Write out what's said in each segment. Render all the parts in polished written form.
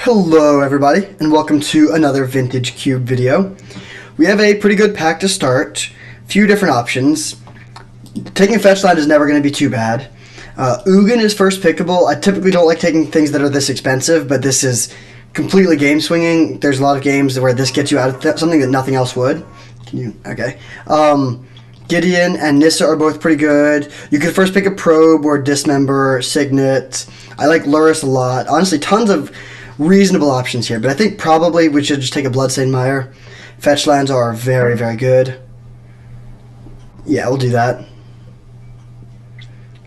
Hello everybody, and welcome to another Vintage Cube video. We have a pretty good pack to start. Few different options. Taking a fetch line is never going to be too bad. Ugin is first pickable. I typically don't like taking things that are this expensive, but this is completely game swinging. There's a lot of games where this gets you out of something that nothing else would. Okay. Gideon and Nissa are both pretty good. You could first pick a Probe or Dismember, Signet. I like Lurrus a lot. Honestly, tons of reasonable options here, but I think probably we should just take a Bloodstained Mire. Fetch lands are very, very good. Yeah, we'll do that.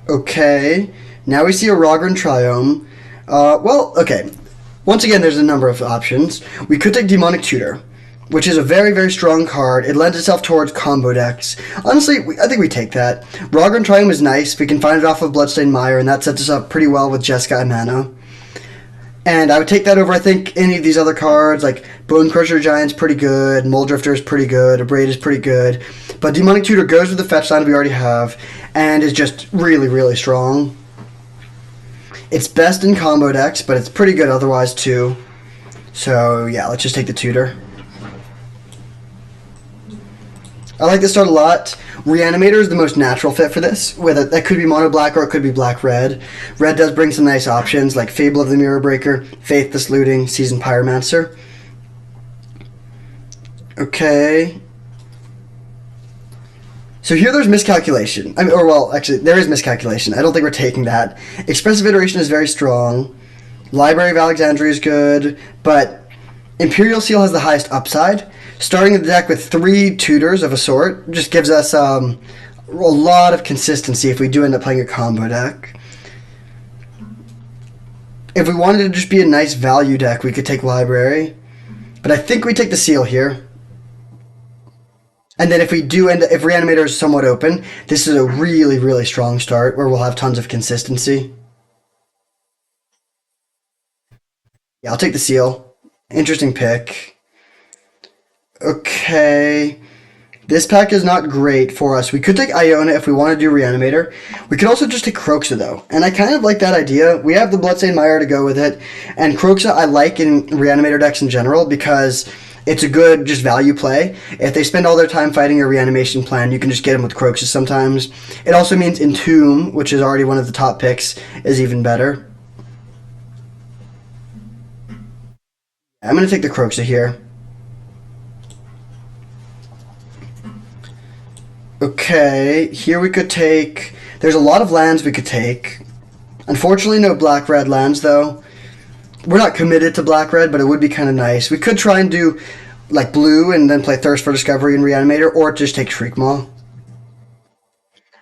Okay, now we see a Rogren Triome. Okay. Once again, there's a number of options. We could take Demonic Tutor, which is a very, very strong card. It lends itself towards combo decks. Honestly, I think we take that. Rogren Triome is nice. We can find it off of Bloodstained Mire, and that sets us up pretty well with Jeskai Mana. And I would take that over, I think, any of these other cards, like Bone Crusher Giant's pretty good, Muldrifter is pretty good, Abrade is pretty good. But Demonic Tutor goes with the fetch line we already have, and is just really, really strong. It's best in combo decks, but it's pretty good otherwise, too. So, yeah, let's just take the Tutor. I like this card a lot. Reanimator is the most natural fit for this. Whether that could be mono black or it could be black red. Red does bring some nice options like Fable of the Mirror Breaker, Faithless Looting, Seasoned Pyromancer. Okay. So here there's miscalculation. Actually, there is miscalculation. I don't think we're taking that. Expressive Iteration is very strong. Library of Alexandria is good, but Imperial Seal has the highest upside. Starting the deck with 3 tutors of a sort just gives us a lot of consistency if we do end up playing a combo deck. If we wanted to just be a nice value deck, we could take Library. But I think we take the Seal here. And then if Reanimator is somewhat open, this is a really, really strong start where we'll have tons of consistency. Yeah, I'll take the Seal. Interesting pick. Okay, this pack is not great for us. We could take Iona if we want to do Reanimator. We could also just take Kroxa, though, and I kind of like that idea. We have the Bloodstained Mire to go with it, and Kroxa I like in Reanimator decks in general because it's a good just value play. If they spend all their time fighting a reanimation plan, you can just get them with Kroxa sometimes. It also means Entomb, which is already one of the top picks, is even better. I'm going to take the Kroxa here. Okay, here we could take... There's a lot of lands we could take. Unfortunately, no black-red lands, though. We're not committed to black-red, but it would be kind of nice. We could try and do, like, blue and then play Thirst for Discovery and Reanimator, or just take Shriekmaw.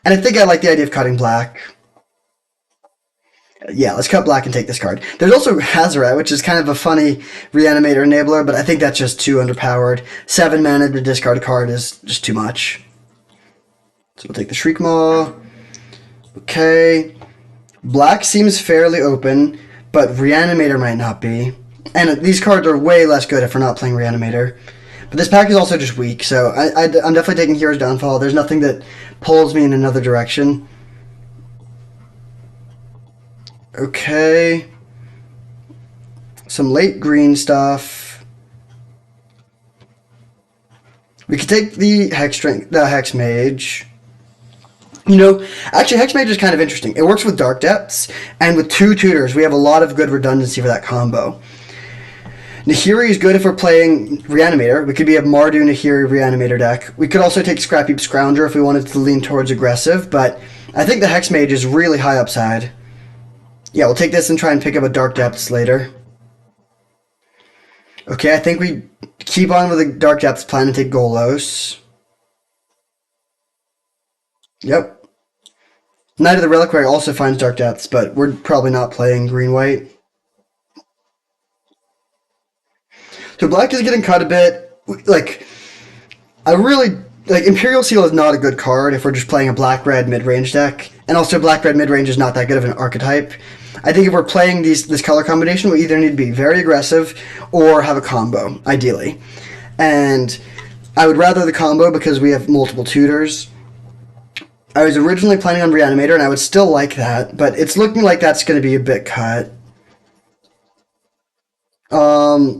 And I think I like the idea of cutting black. Yeah, let's cut black and take this card. There's also Hazoret, which is kind of a funny Reanimator enabler, but I think that's just too underpowered. 7 mana to discard a card is just too much. So we'll take the Shriekmaw. Okay. Black seems fairly open, but Reanimator might not be. And these cards are way less good if we're not playing Reanimator. But this pack is also just weak, so I'm definitely taking Hero's Downfall. There's nothing that pulls me in another direction. Okay. Some late green stuff. We could take the Hex Mage. You know, actually, Hex Mage is kind of interesting. It works with Dark Depths, and with 2 tutors, we have a lot of good redundancy for that combo. Nahiri is good if we're playing Reanimator. We could be a Mardu Nahiri Reanimator deck. We could also take Scrapheap Scrounger if we wanted to lean towards aggressive, but I think the Hex Mage is really high upside. Yeah, we'll take this and try and pick up a Dark Depths later. Okay, I think we keep on with the Dark Depths plan and take Golos. Yep. Knight of the Reliquary also finds Dark Depths, but we're probably not playing green-white. So black is getting cut a bit. Imperial Seal is not a good card if we're just playing a black-red mid-range deck. And also black-red mid-range is not that good of an archetype. I think if we're playing this color combination, we either need to be very aggressive or have a combo, ideally. And I would rather the combo because we have multiple tutors. I was originally planning on Reanimator, and I would still like that, but it's looking like that's going to be a bit cut.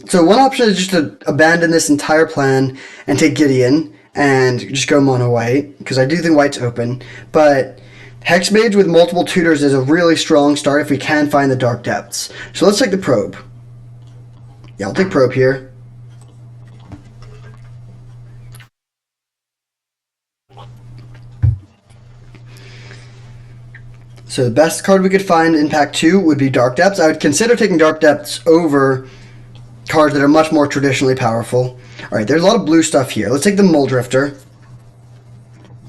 So one option is just to abandon this entire plan and take Gideon and just go mono white, because I do think white's open. But Hexmage with multiple tutors is a really strong start if we can find the Dark Depths. So let's take the Probe. Yeah, I'll take Probe here. So the best card we could find in pack 2 would be Dark Depths. I would consider taking Dark Depths over cards that are much more traditionally powerful. Alright, there's a lot of blue stuff here. Let's take the Muldrifter.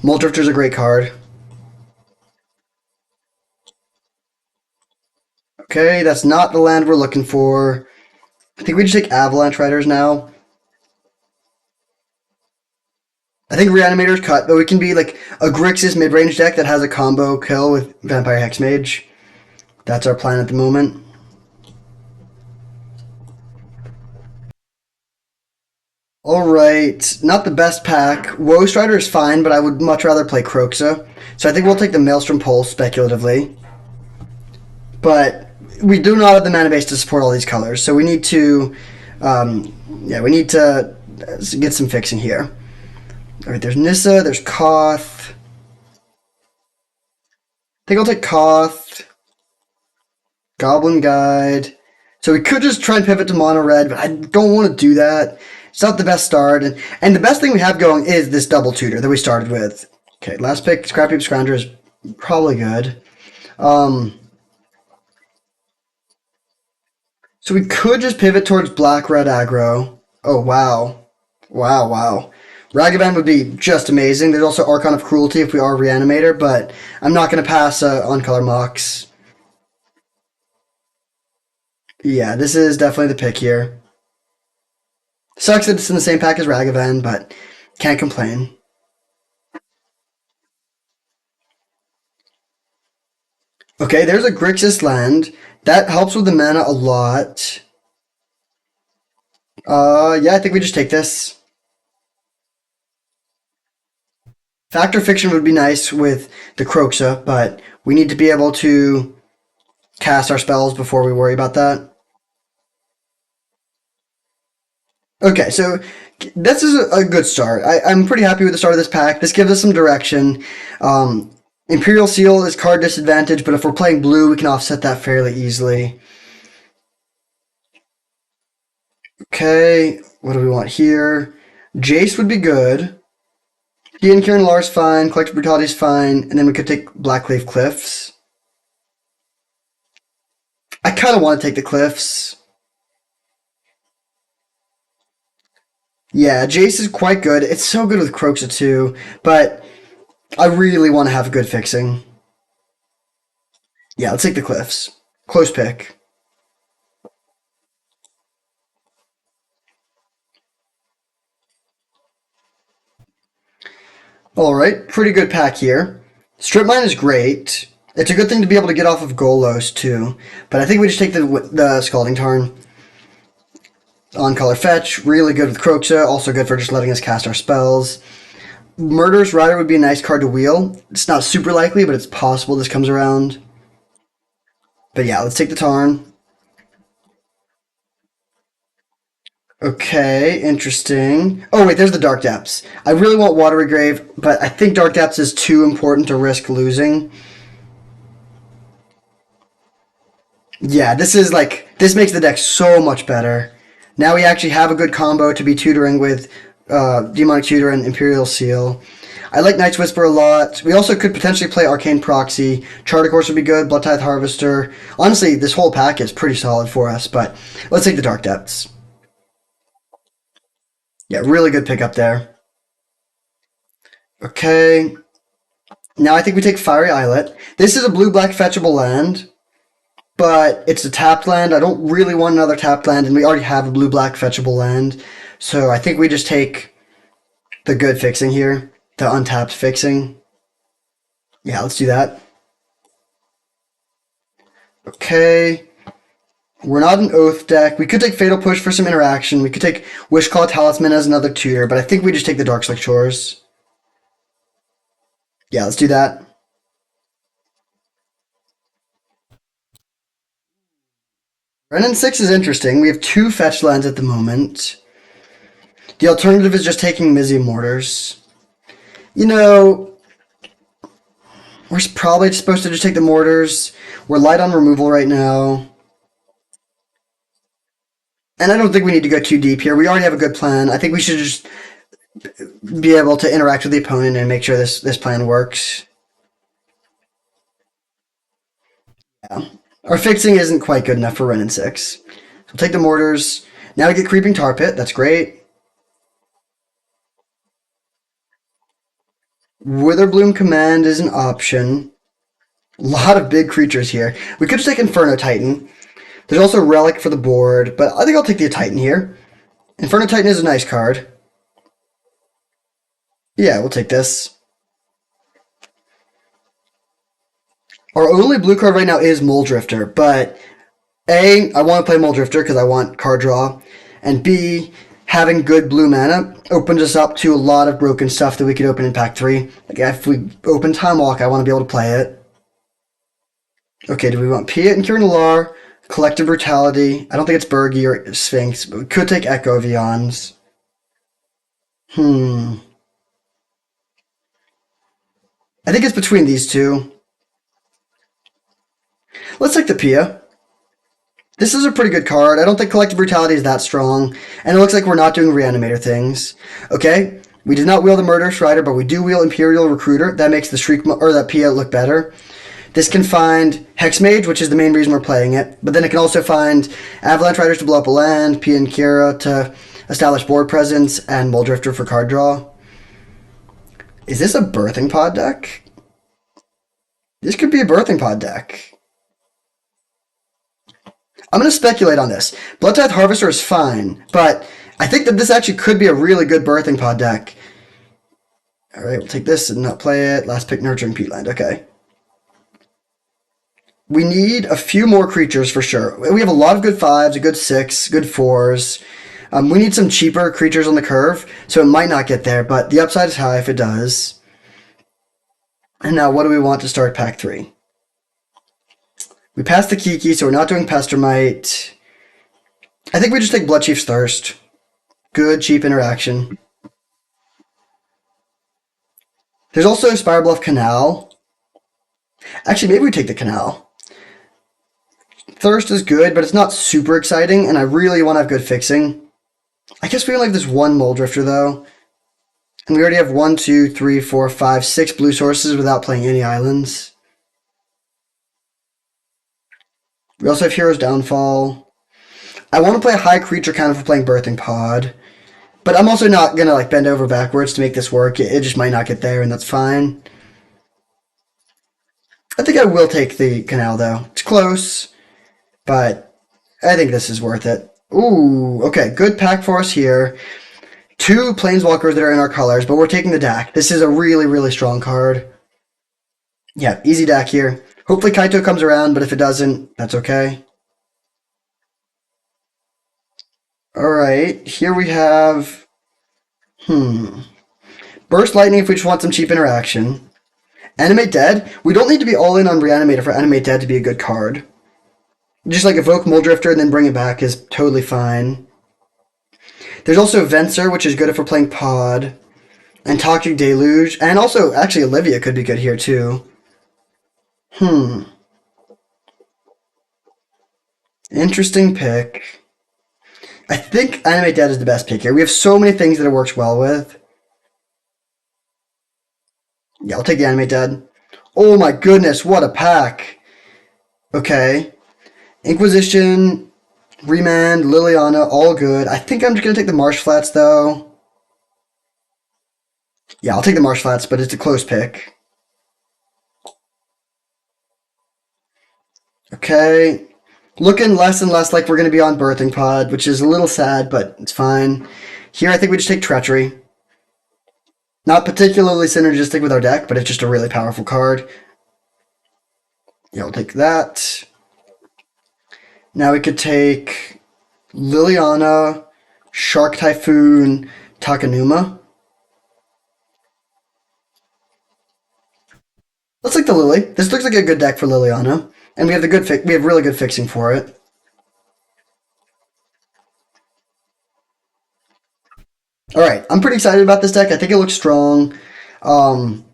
Muldrifter's a great card. Okay, that's not the land we're looking for. I think we just take Avalanche Riders now. I think Reanimator's cut, but we can be like a Grixis mid-range deck that has a combo kill with Vampire Hexmage. That's our plan at the moment. Alright, not the best pack. Woe Strider is fine, but I would much rather play Kroxa. So I think we'll take the Maelstrom Pulse speculatively. But we do not have the mana base to support all these colors, so we need to, we need to get some fixing here. All right, there's Nissa, there's Koth. I think I'll take Koth. Goblin Guide. So we could just try and pivot to mono red, but I don't want to do that. It's not the best start, and the best thing we have going is this double tutor that we started with. Okay, last pick, Scrapheap Scrounger is probably good. So we could just pivot towards black-red aggro. Oh, wow. Wow, wow. Ragavan would be just amazing. There's also Archon of Cruelty if we are Reanimator, but I'm not going to pass on Color Mox. Yeah, this is definitely the pick here. Sucks that it's in the same pack as Ragavan, but can't complain. Okay, there's a Grixis land. That helps with the mana a lot. Yeah, I think we just take this. Factor Fiction would be nice with the Kroxa, but we need to be able to cast our spells before we worry about that. Okay, so this is a good start. I'm pretty happy with the start of this pack. This gives us some direction. Imperial Seal is card disadvantage, but if we're playing blue, we can offset that fairly easily. Okay, what do we want here? Jace would be good. Ian Kieran Lars fine, Collective Brutality is fine, and then we could take Blackleaf Cliffs. I kind of want to take the Cliffs. Yeah, Jace is quite good. It's so good with Kroxa too, but I really want to have a good fixing. Yeah, let's take the Cliffs. Close pick. Alright, pretty good pack here. Strip Mine is great. It's a good thing to be able to get off of Golos too, but I think we just take the Scalding Tarn. On color fetch, really good with Kroxa, also good for just letting us cast our spells. Murderous Rider would be a nice card to wheel. It's not super likely, but it's possible this comes around. But yeah, let's take the Tarn. Okay, interesting. Oh wait, there's the Dark Depths. I really want Watery Grave, but I think Dark Depths is too important to risk losing. Yeah, this makes the deck so much better. Now we actually have a good combo to be tutoring with Demonic Tutor and Imperial Seal. I like Night's Whisper a lot. We also could potentially play Arcane Proxy. Charter Course would be good. Blood Tithe Harvester. Honestly, this whole pack is pretty solid for us, but let's take the Dark Depths. Yeah, really good pickup there. Okay. Now I think we take Fiery Islet. This is a blue-black fetchable land, but it's a tapped land. I don't really want another tapped land, and we already have a blue-black fetchable land. So I think we just take the good fixing here, the untapped fixing. Yeah, let's do that. Okay. We're not an Oath deck. We could take Fatal Push for some interaction. We could take Wishclaw Talisman as another tutor, but I think we just take the Darkslick Shores. Yeah, let's do that. Renin 6 is interesting. We have 2 fetch lands at the moment. The alternative is just taking Mizzy Mortars. You know, we're probably supposed to just take the Mortars. We're light on removal right now. And I don't think we need to go too deep here. We already have a good plan. I think we should just be able to interact with the opponent and make sure this plan works. Yeah. Our fixing isn't quite good enough for Renin 6. So we'll take the Mortars. Now we get Creeping Tar Pit. That's great. Witherbloom Command is an option. A lot of big creatures here. We could just take Inferno Titan. There's also Relic for the board, but I think I'll take the Titan here. Inferno Titan is a nice card. Yeah, we'll take this. Our only blue card right now is Muldrifter, but A, I want to play Muldrifter because I want card draw, and B, having good blue mana opens us up to a lot of broken stuff that we could open in pack 3. Like if we open Time Walk, I want to be able to play it. Okay, do we want Pia and Kiran Nalaar? Collective Brutality. I don't think it's Bergi or Sphinx, but we could take Echo of Eons. I think it's between these two. Let's take the Pia. This is a pretty good card. I don't think Collective Brutality is that strong, and it looks like we're not doing Reanimator things. Okay, we did not wheel the Murderous Rider, but we do wheel Imperial Recruiter. That makes the Shriek or that Pia look better. This can find Hexmage, which is the main reason we're playing it, but then it can also find Avalanche Riders to blow up a land, Pia and Kira to establish board presence, and Muldrifter for card draw. Is this a Birthing Pod deck? This could be a Birthing Pod deck. I'm going to speculate on this. Bloodtithe Harvester is fine, but I think that this actually could be a really good Birthing Pod deck. Alright, we'll take this and not play it. Last pick, Nurturing Peatland. Okay. We need a few more creatures for sure. We have a lot of good 5s, a good 6, good 4s. We need some cheaper creatures on the curve, so it might not get there, but the upside is high if it does. And now what do we want to start pack 3? We passed the Kiki, so we're not doing Pestermite. I think we just take Bloodchief's Thirst. Good, cheap interaction. There's also Spirebluff Canal. Actually, maybe we take the Canal. Thirst is good, but it's not super exciting, and I really want to have good fixing. I guess we only have this one Muldrifter, though. And we already have 1, 2, 3, 4, 5, 6 blue sources without playing any islands. We also have Hero's Downfall. I want to play a high creature count for playing Birthing Pod. But I'm also not going to bend over backwards to make this work. It just might not get there, and that's fine. I think I will take the Canal, though. It's close. But I think this is worth it. Ooh, okay, good pack for us here. 2 Planeswalkers that are in our colors, but we're taking the DAC. This is a really, really strong card. Yeah, easy DAC here. Hopefully Kaito comes around, but if it doesn't, that's okay. Alright, here we have... Burst Lightning if we just want some cheap interaction. Animate Dead. We don't need to be all in on Reanimator for Animate Dead to be a good card. Just evoke Muldrifter and then bring it back is totally fine. There's also Venser, which is good if we're playing Pod. And Toxic Deluge. And also, actually, Olivia could be good here, too. Interesting pick. I think Animate Dead is the best pick here. We have so many things that it works well with. Yeah, I'll take the Animate Dead. Oh my goodness, what a pack. Okay. Inquisition, Remand, Liliana, all good. I think I'm just going to take the Marsh Flats, though. Yeah, I'll take the Marsh Flats, but it's a close pick. Okay. Looking less and less like we're going to be on Birthing Pod, which is a little sad, but it's fine. Here, I think we just take Treachery. Not particularly synergistic with our deck, but it's just a really powerful card. Yeah, I'll take that. Now we could take Liliana, Shark Typhoon, Takenuma. Let's take the Lily. This looks like a good deck for Liliana, and we have really good fixing for it. All right, I'm pretty excited about this deck. I think it looks strong. Um,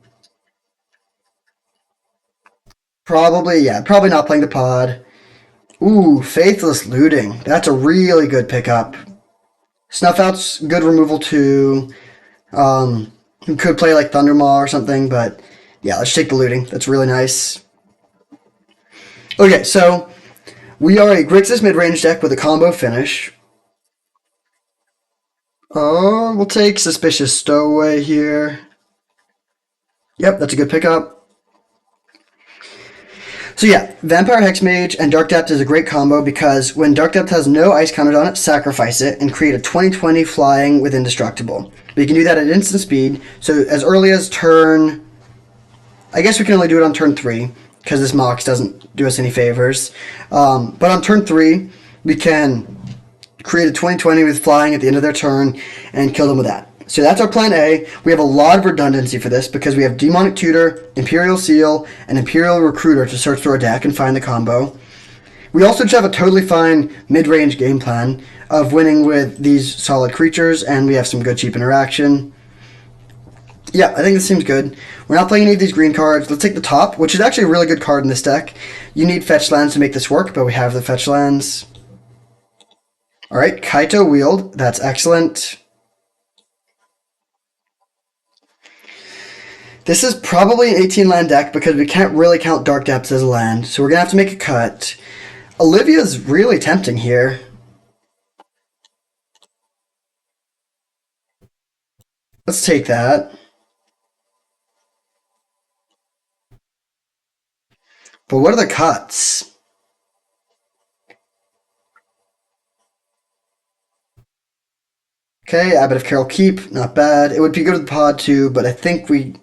Probably, yeah, probably not playing the pod. Ooh, Faithless Looting. That's a really good pickup. Snuff Out's good removal too. You could play like Thundermaw or something, but yeah, let's take the Looting. That's really nice. Okay, so we are a Grixis mid-range deck with a combo finish. Oh, we'll take Suspicious Stowaway here. Yep, that's a good pickup. So yeah, Vampire Hexmage and Dark Depth is a great combo because when Dark Depth has no ice counters on it, sacrifice it and create a 20/20 flying with Indestructible. But you can do that at instant speed, so as early as turn... I guess we can only do it on turn 3 because this Mox doesn't do us any favors. But on turn 3, we can create a 20/20 with flying at the end of their turn and kill them with that. So that's our plan A. We have a lot of redundancy for this because we have Demonic Tutor, Imperial Seal, and Imperial Recruiter to search through our deck and find the combo. We also just have a totally fine mid-range game plan of winning with these solid creatures, and we have some good cheap interaction. Yeah, I think this seems good. We're not playing any of these green cards. Let's take the top, which is actually a really good card in this deck. You need fetch lands to make this work, but we have the fetch lands. Alright, Kaito Wield. That's excellent. This is probably an 18 land deck because we can't really count Dark Depths as a land, so we're going to have to make a cut. Olivia's really tempting here. Let's take that. But what are the cuts? Okay, Abbot of Carol Keep, not bad. It would be good with pod too, but I think we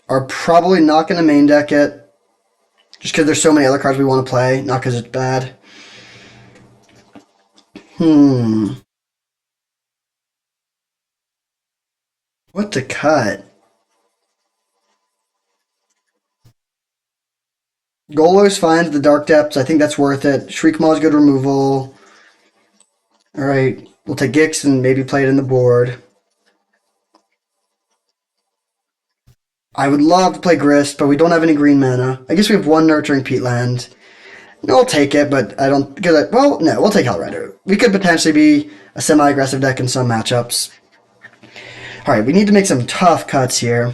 are probably not going to main deck it. Just because there's so many other cards we want to play, not because it's bad. What to cut? Golo's fine the Dark Depths. I think that's worth it. Shriekmaw is good removal. Alright, we'll take Gix and maybe play it in the board. I would love to play Grist, but we don't have any green mana. I guess we have one Nurturing Peatland. No, I'll take it, but I don't... Well, no, we'll take Hellrider. We could potentially be a semi-aggressive deck in some matchups. Alright, we need to make some tough cuts here.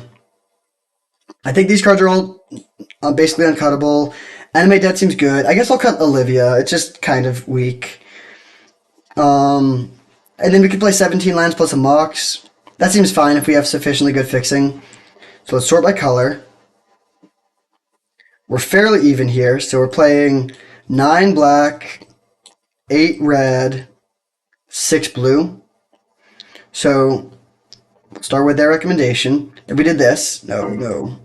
I think these cards are all basically uncuttable. Animate Death seems good. I guess I'll cut Olivia. It's just kind of weak. And then we could play 17 lands plus a Mox. That seems fine if we have sufficiently good fixing. So let's sort by color. We're fairly even here, so we're playing 9 black, 8 red, 6 blue. So we'll start with their recommendation. If we did this, no.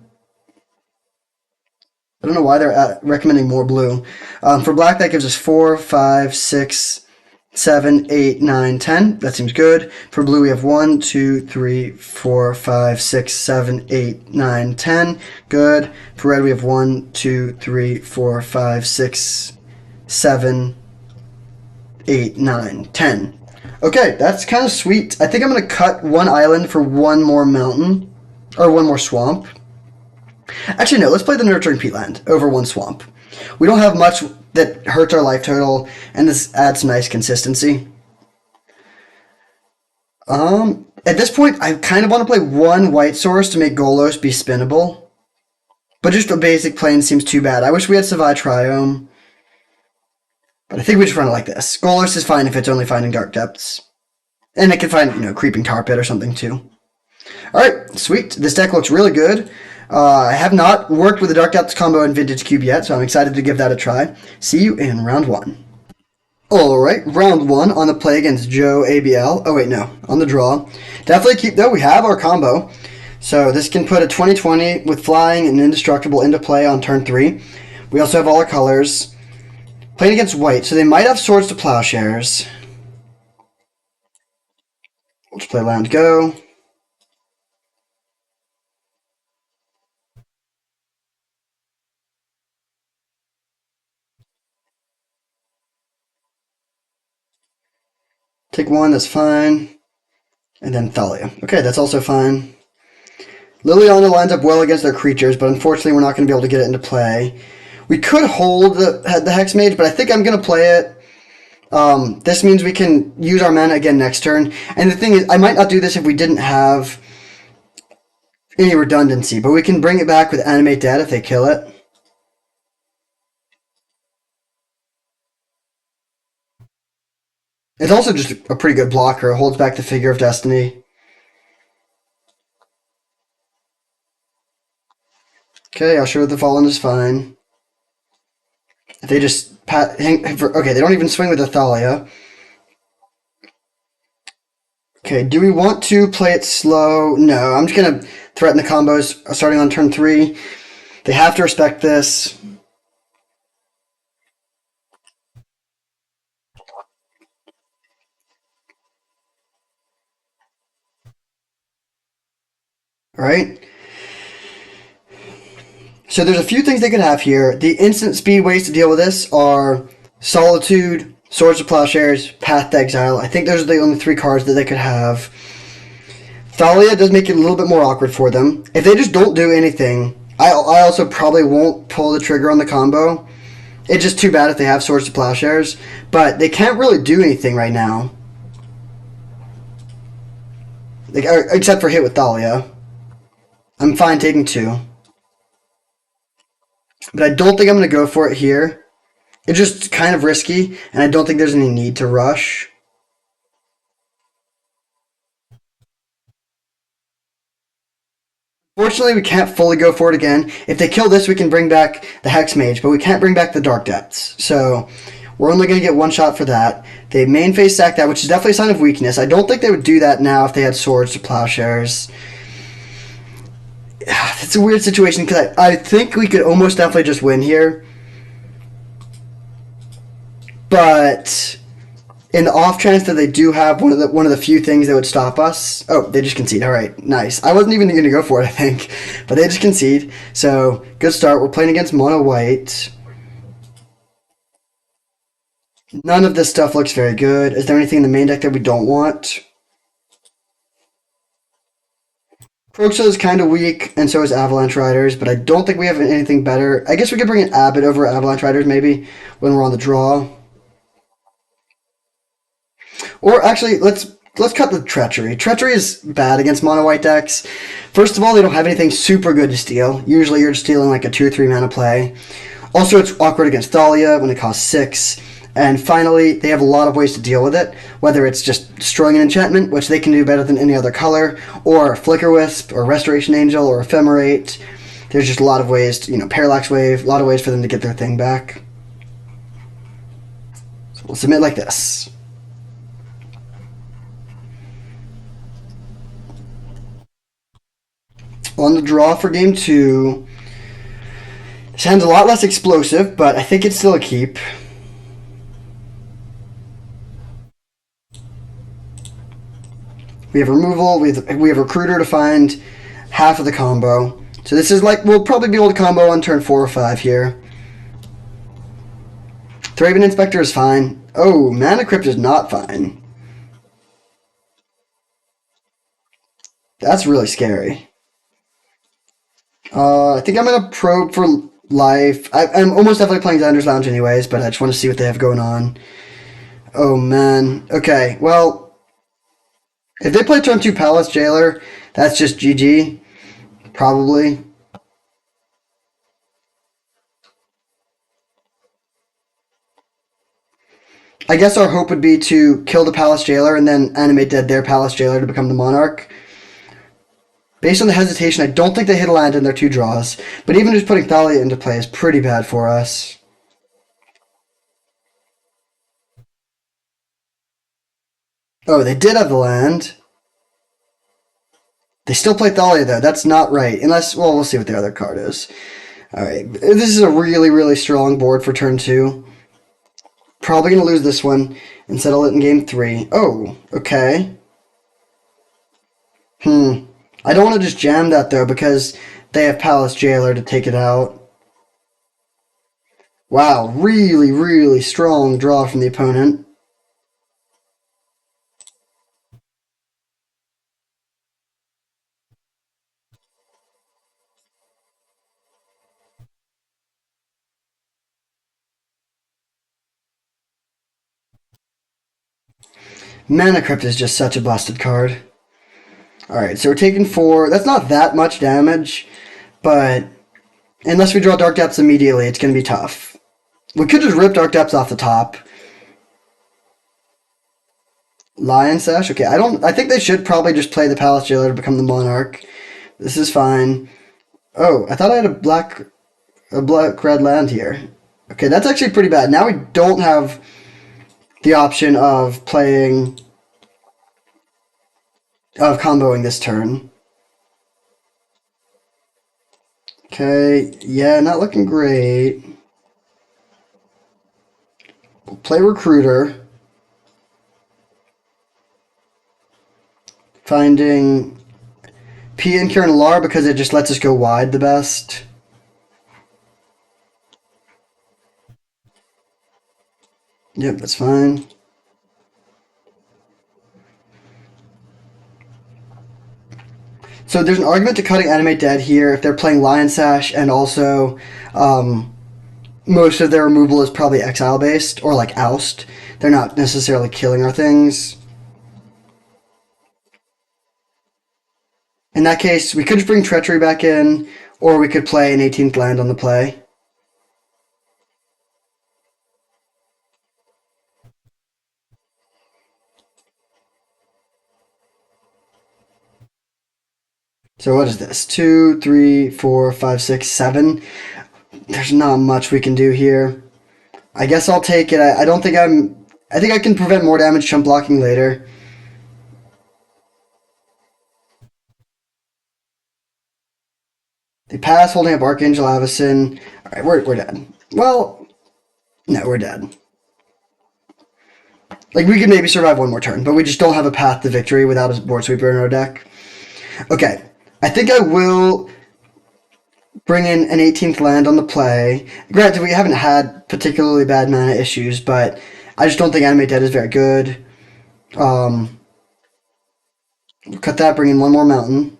I don't know why they're recommending more blue. For black, that gives us 4, 5, 6, 7, 8, 9, 10. That seems good. For blue, we have 1, 2, 3, 4, 5, 6, 7, 8, 9, 10. Good. For red, we have 1, 2, 3, 4, 5, 6, 7, 8, 9, 10. Okay, that's kind of sweet. I think I'm going to cut one island for one more mountain, or one more swamp. Actually, no, let's play the Nurturing Peatland over one swamp. We don't have much that hurts our life total, and this adds nice consistency. At this point, I kind of want to play one white source to make Golos be spinnable. But just a basic plane seems too bad. I wish we had Savai Triome. But I think we just run it like this. Golos is fine if it's only finding Dark Depths. And it can find, Creeping Tar Pit or something too. Alright, sweet. This deck looks really good. I have not worked with the Dark Depths combo in Vintage Cube yet, so I'm excited to give that a try. See you in round 1. Alright, round 1 on the play against Joe ABL. Oh wait, no, on the draw. Definitely keep, though, we have our combo. So this can put a 20/20 with flying and indestructible into play on turn 3. We also have all our colors. Playing against white, so they might have Swords to Plowshares. We'll just play land go. Take one, that's fine. And then Thalia. Okay, that's also fine. Liliana lines up well against their creatures, but unfortunately we're not going to be able to get it into play. We could hold the Hex Mage, but I think I'm going to play it. This means we can use our mana again next turn. And the thing is, I might not do this if we didn't have any redundancy, but we can bring it back with Animate Dead if they kill it. It's also just a pretty good blocker. It holds back the Figure of Destiny. Okay, Usher with the Fallen is fine. If they just okay, they don't even swing with Thalia. Okay, do we want to play it slow? No, I'm just going to threaten the combos starting on turn 3. They have to respect this. Alright. So there's a few things they could have here. The instant speed ways to deal with this are Solitude, Swords of Plowshares, Path to Exile. I think those are the only 3 cards that they could have. Thalia does make it a little bit more awkward for them. If they just don't do anything, I also probably won't pull the trigger on the combo. It's just too bad if they have Swords to Plowshares. But they can't really do anything right now. Except for hit with Thalia. I'm fine taking 2. But I don't think I'm going to go for it here. It's just kind of risky, and I don't think there's any need to rush. Fortunately, we can't fully go for it again. If they kill this, we can bring back the Hex Mage, but we can't bring back the Dark Depths. So we're only going to get 1 shot for that. They main phase sack that, which is definitely a sign of weakness. I don't think they would do that now if they had Swords to Plowshares. It's a weird situation because I think we could almost definitely just win here. But in the off chance that they do have one of the few things that would stop us. Oh, they just concede. All right, nice. I wasn't even going to go for it, I think, but they just concede. So good start. We're playing against mono white. None of this stuff looks very good. Is there anything in the main deck that we don't want? Kroxa is kind of weak, and so is Avalanche Riders, but I don't think we have anything better. I guess we could bring in Abbott over Avalanche Riders maybe when we're on the draw. Or actually, let's cut the Treachery. Treachery is bad against mono white decks. First of all, they don't have anything super good to steal. Usually you're stealing like a 2 or 3 mana play. Also, it's awkward against Thalia when it costs 6. And finally, they have a lot of ways to deal with it, whether it's just destroying an enchantment, which they can do better than any other color, or Flicker Wisp, or Restoration Angel, or Ephemerate. There's just a lot of ways to, Parallax Wave, a lot of ways for them to get their thing back. So we'll submit like this. On the draw for game 2. This hand's a lot less explosive, but I think it's still a keep. We have removal, we have recruiter to find half of the combo. So this is like, we'll probably be able to combo on turn 4 or 5 here. Thraben Inspector is fine. Oh, Mana Crypt is not fine. That's really scary. I think I'm going to probe for life. I'm almost definitely playing Xander's Lounge anyways, but I just want to see what they have going on. Oh, man. Okay, well, if they play turn 2 Palace Jailer, that's just GG. Probably. I guess our hope would be to kill the Palace Jailer and then animate dead their Palace Jailer to become the Monarch. Based on the hesitation, I don't think they hit a land in their 2 draws. But even just putting Thalia into play is pretty bad for us. Oh, they did have the land. They still play Thalia, though. That's not right. Unless, well, we'll see what their other card is. Alright, this is a really, really strong board for turn 2. Probably going to lose this one and settle it in game 3. Oh, okay. I don't want to just jam that, though, because they have Palace Jailer to take it out. Wow, really, really strong draw from the opponent. Mana Crypt is just such a busted card. Alright, so we're taking 4. That's not that much damage, but unless we draw Dark Depths immediately, it's going to be tough. We could just rip Dark Depths off the top. Lion Sash? Okay, I think they should probably just play the Palace Jailer to become the Monarch. This is fine. Oh, I thought I had a black-red land here. Okay, that's actually pretty bad. Now we don't have the option of comboing this turn. Okay, yeah, not looking great. We'll play Recruiter. Finding P and Kieran Lar because it just lets us go wide the best. Yep, that's fine. So there's an argument to cutting Animate Dead here if they're playing Lion Sash and also most of their removal is probably exile based or like oust. They're not necessarily killing our things. In that case, we could just bring Treachery back in, or we could play an 18th land on the play. So what is this? 2, 3, 4, 5, 6, 7. There's not much we can do here. I guess I'll take it. I don't think I think I can prevent more damage chump blocking later. They pass, holding up Archangel Avacyn. Alright, we're dead. Well, no, we're dead. Like, we could maybe survive one more turn, but we just don't have a path to victory without a board sweeper in our deck. Okay, I think I will bring in an 18th land on the play. Granted, we haven't had particularly bad mana issues, but I just don't think Animate Dead is very good. We'll cut that, bring in one more mountain.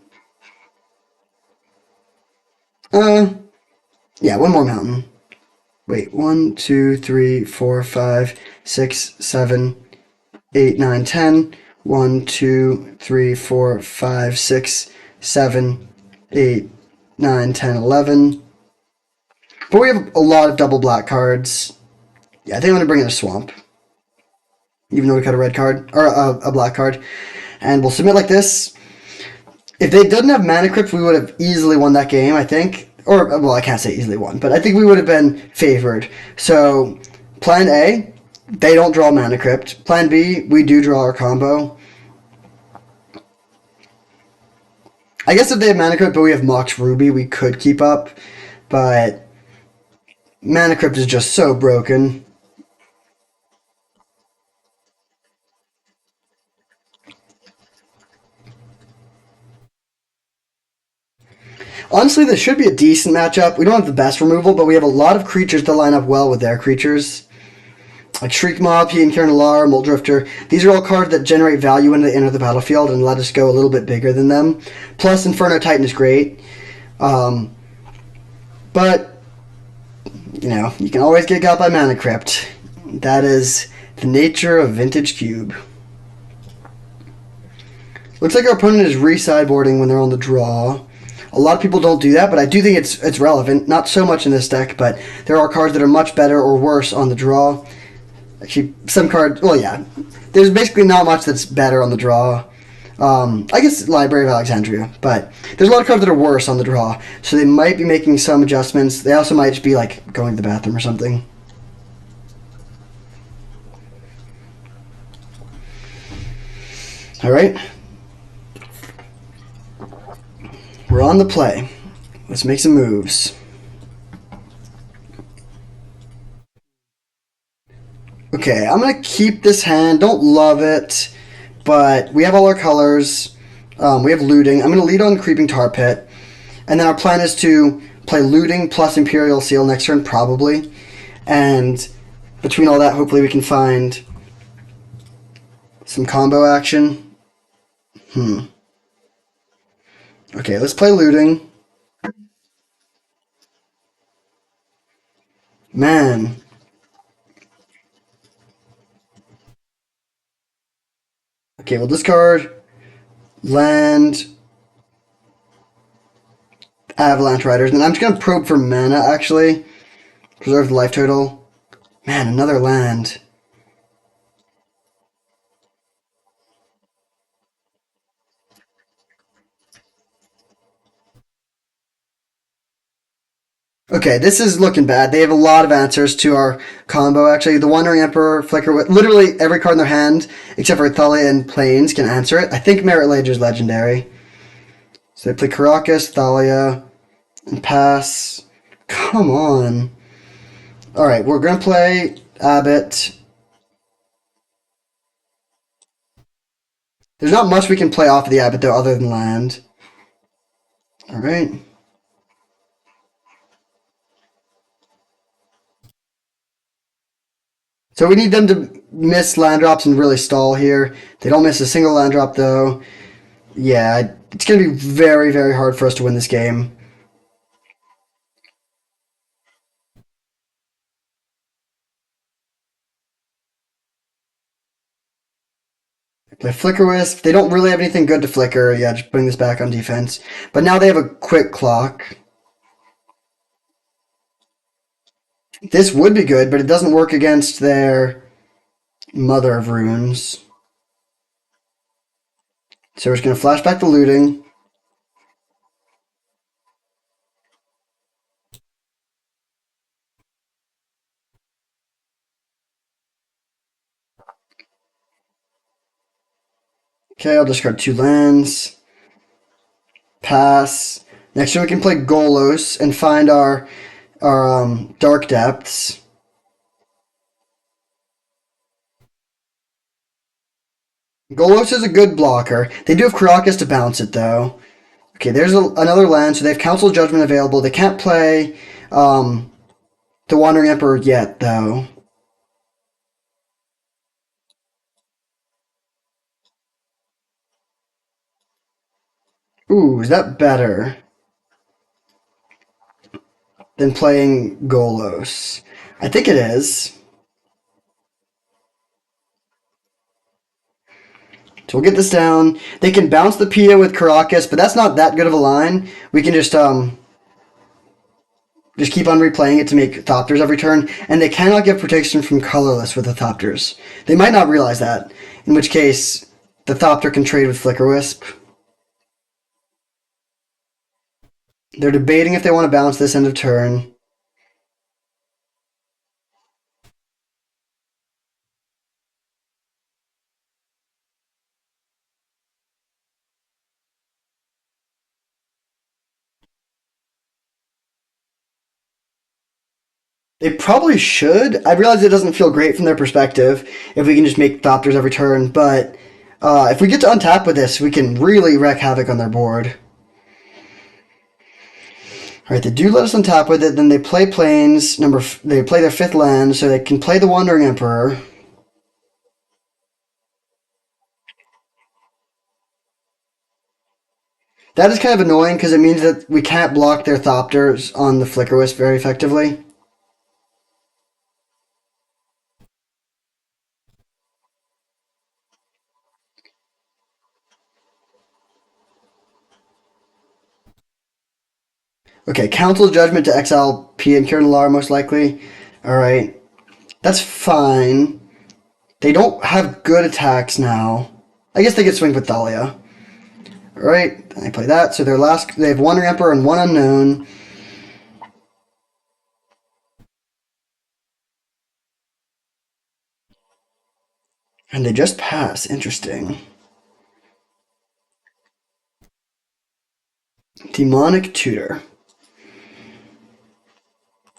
Yeah, one more mountain. Wait, 1, 2, 3, 4, 5, 6, 7, 8, 9, 10. 1, 2, 3, 4, 5, 6, 7, 8, 9, 10, 11. But we have a lot of double black cards. Yeah, I think I'm going to bring in a swamp. Even though we cut a red card, or a black card. And we'll submit like this. If they didn't have Mana Crypt, we would have easily won that game, I think. Or, well, I can't say easily won, but I think we would have been favored. So, plan A, they don't draw Mana Crypt. Plan B, we do draw our combo. I guess if they have Mana Crypt, but we have Mox Ruby, we could keep up. But Mana Crypt is just so broken. Honestly, this should be a decent matchup. We don't have the best removal, but we have a lot of creatures that line up well with their creatures. Like Shriek Mob, He and Kieran Lar, Muldrifter. These are all cards that generate value when they enter the battlefield and let us go a little bit bigger than them. Plus, Inferno Titan is great. But, you know, you can always get got by Mana Crypt. That is the nature of Vintage Cube. Looks like our opponent is re-sideboarding when they're on the draw. A lot of people don't do that, but I do think it's relevant. Not so much in this deck, but there are cards that are much better or worse on the draw. Actually, some cards... Well, yeah. There's basically not much that's better on the draw. I guess Library of Alexandria, but there's a lot of cards that are worse on the draw, so they might be making some adjustments. They also might just be, like, going to the bathroom or something. Alright. We're on the play. Let's make some moves. Okay, I'm going to keep this hand. Don't love it, but we have all our colors. We have Looting. I'm going to lead on Creeping Tar Pit. And then our plan is to play Looting plus Imperial Seal next turn, probably. And between all that, hopefully we can find some combo action. Okay, let's play Looting. Man. Okay, we'll discard land Avalanche Riders. And I'm just going to probe for mana, actually. Preserve the life total. Man, another land. Okay, this is looking bad. They have a lot of answers to our combo, actually. The Wandering Emperor, Flicker, literally every card in their hand, except for Thalia and Plains, can answer it. I think Merit Lage is legendary. So they play Karakas, Thalia, and pass. Come on. Alright, we're going to play Abbott. There's not much we can play off of the Abbott, though, other than land. Alright. So we need them to miss land drops and really stall here. They don't miss a single land drop, though. Yeah, it's going to be very, very hard for us to win this game. Play Flicker Wisp. They don't really have anything good to flicker. Yeah, just bring this back on defense. But now they have a quick clock. This would be good, but it doesn't work against their Mother of Runes. So we're just going to flash back the looting. Okay, I'll discard 2 lands. Pass. Next turn we can play Golos and find our Dark Depths. Golos is a good blocker. They do have Karakas to bounce it, though. Okay, there's another land, so they have Council Judgment available. They can't play the Wandering Emperor yet, though. Ooh, is that better than playing Golos? I think it is. So we'll get this down. They can bounce the Pia with Karakas, but that's not that good of a line. We can just keep on replaying it to make Thopters every turn, and they cannot get protection from colorless with the Thopters. They might not realize that, in which case the Thopter can trade with Flicker Wisp. They're debating if they want to bounce this end of turn. They probably should. I realize it doesn't feel great from their perspective if we can just make Thopters every turn, but if we get to untap with this, we can really wreak havoc on their board. Alright, they do let us untap with it, then they play Plains, they play their 5th land, so they can play the Wandering Emperor. That is kind of annoying because it means that we can't block their Thopters on the Flicker Wisp very effectively. Okay, Council Judgment to exile P and Kiran Nalaar most likely. Alright, that's fine. They don't have good attacks now. I guess they get swing with Thalia. Alright, I play that. So they have Wandering Emperor and 1 unknown. And they just pass. Interesting. Demonic Tutor.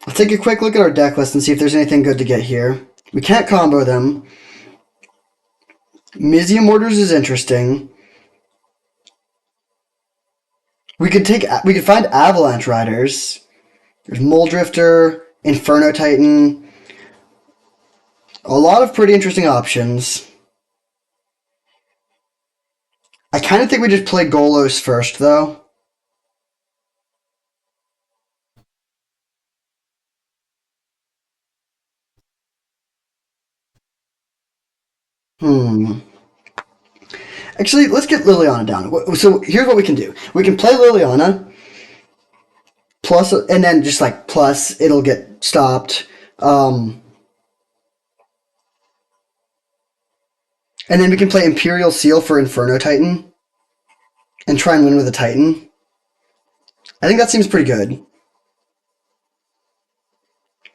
Let's take a quick look at our deck list and see if there's anything good to get here. We can't combo them. Mizzium Mortars is interesting. We could find Avalanche Riders. There's Muldrifter, Inferno Titan. A lot of pretty interesting options. I kind of think we just play Golos first, though. Hmm. Actually, let's get Liliana down. So here's what we can do. We can play Liliana, plus, and then just like plus, it'll get stopped. And then we can play Imperial Seal for Inferno Titan and try and win with a Titan. I think that seems pretty good.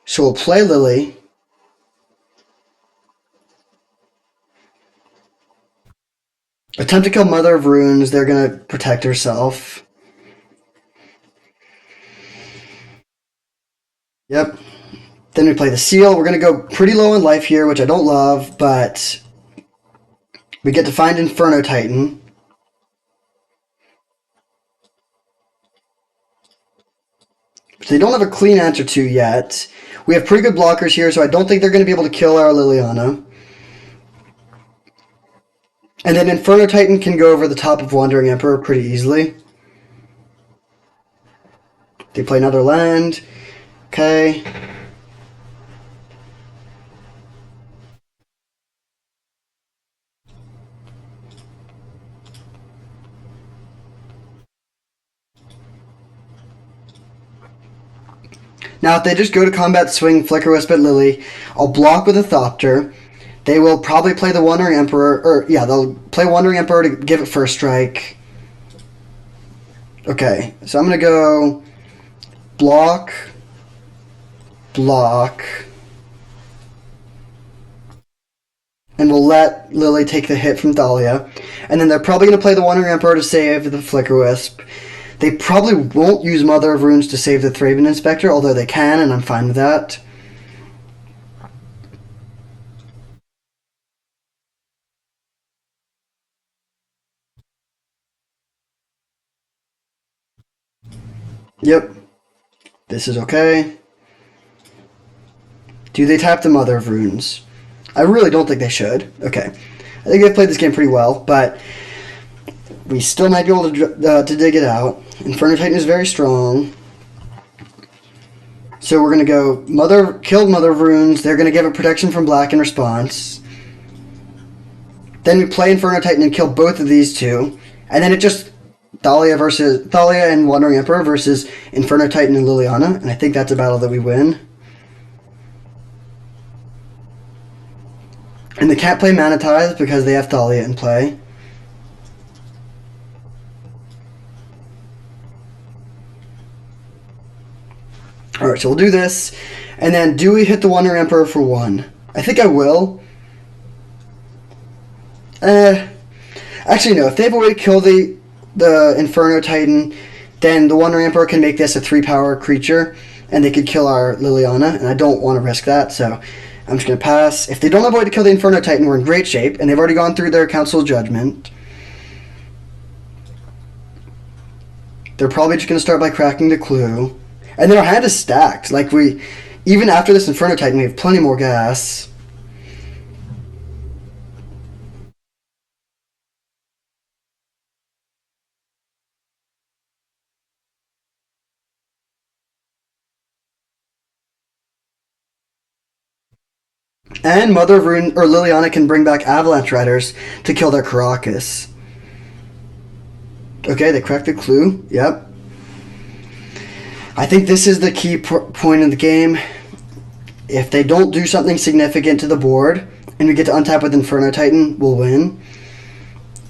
So we'll play Lily. Attempt to kill Mother of Runes. They're going to protect herself. Yep. Then we play the Seal. We're going to go pretty low in life here, which I don't love, but we get to find Inferno Titan. But they don't have a clean answer to yet. We have pretty good blockers here, so I don't think they're going to be able to kill our Liliana. And then Inferno Titan can go over the top of Wandering Emperor pretty easily. They play another land. Okay. Now, if they just go to combat swing Flicker Wisp at Lily, I'll block with a Thopter. They will probably play the Wandering Emperor, or yeah, they'll play Wandering Emperor to give it first strike. Okay, so I'm going to go block, block, and we'll let Lily take the hit from Thalia. And then they're probably going to play the Wandering Emperor to save the Flicker Wisp. They probably won't use Mother of Runes to save the Thraben Inspector, although they can, and I'm fine with that. Yep. This is okay. Do they tap the Mother of Runes? I really don't think they should. Okay. I think they played this game pretty well, but we still might be able to dig it out. Inferno Titan is very strong. So we're going to go kill Mother of Runes. They're going to give it protection from black in response. Then we play Inferno Titan and kill both of these two. And then it just Thalia and Wandering Emperor versus Inferno Titan and Liliana. And I think that's a battle that we win. And they can't play Mana Tithe because they have Thalia in play. Alright, so we'll do this. And then, do we hit the Wandering Emperor for 1? I think I will. Actually, no. If they have a way to kill the Inferno Titan, then the Wandering Emperor can make this a 3-power creature, and they could kill our Liliana, and I don't want to risk that, so I'm just going to pass. If they don't have a way to kill the Inferno Titan, we're in great shape, and they've already gone through their Council of Judgment. They're probably just going to start by cracking the clue. And then our hand is stacked. Like, even after this Inferno Titan, we have plenty more gas. And Mother of Rune, or Liliana, can bring back Avalanche Riders to kill their Karakas. Okay, they cracked the clue. Yep. I think this is the key point in the game. If they don't do something significant to the board, and we get to untap with Inferno Titan, we'll win.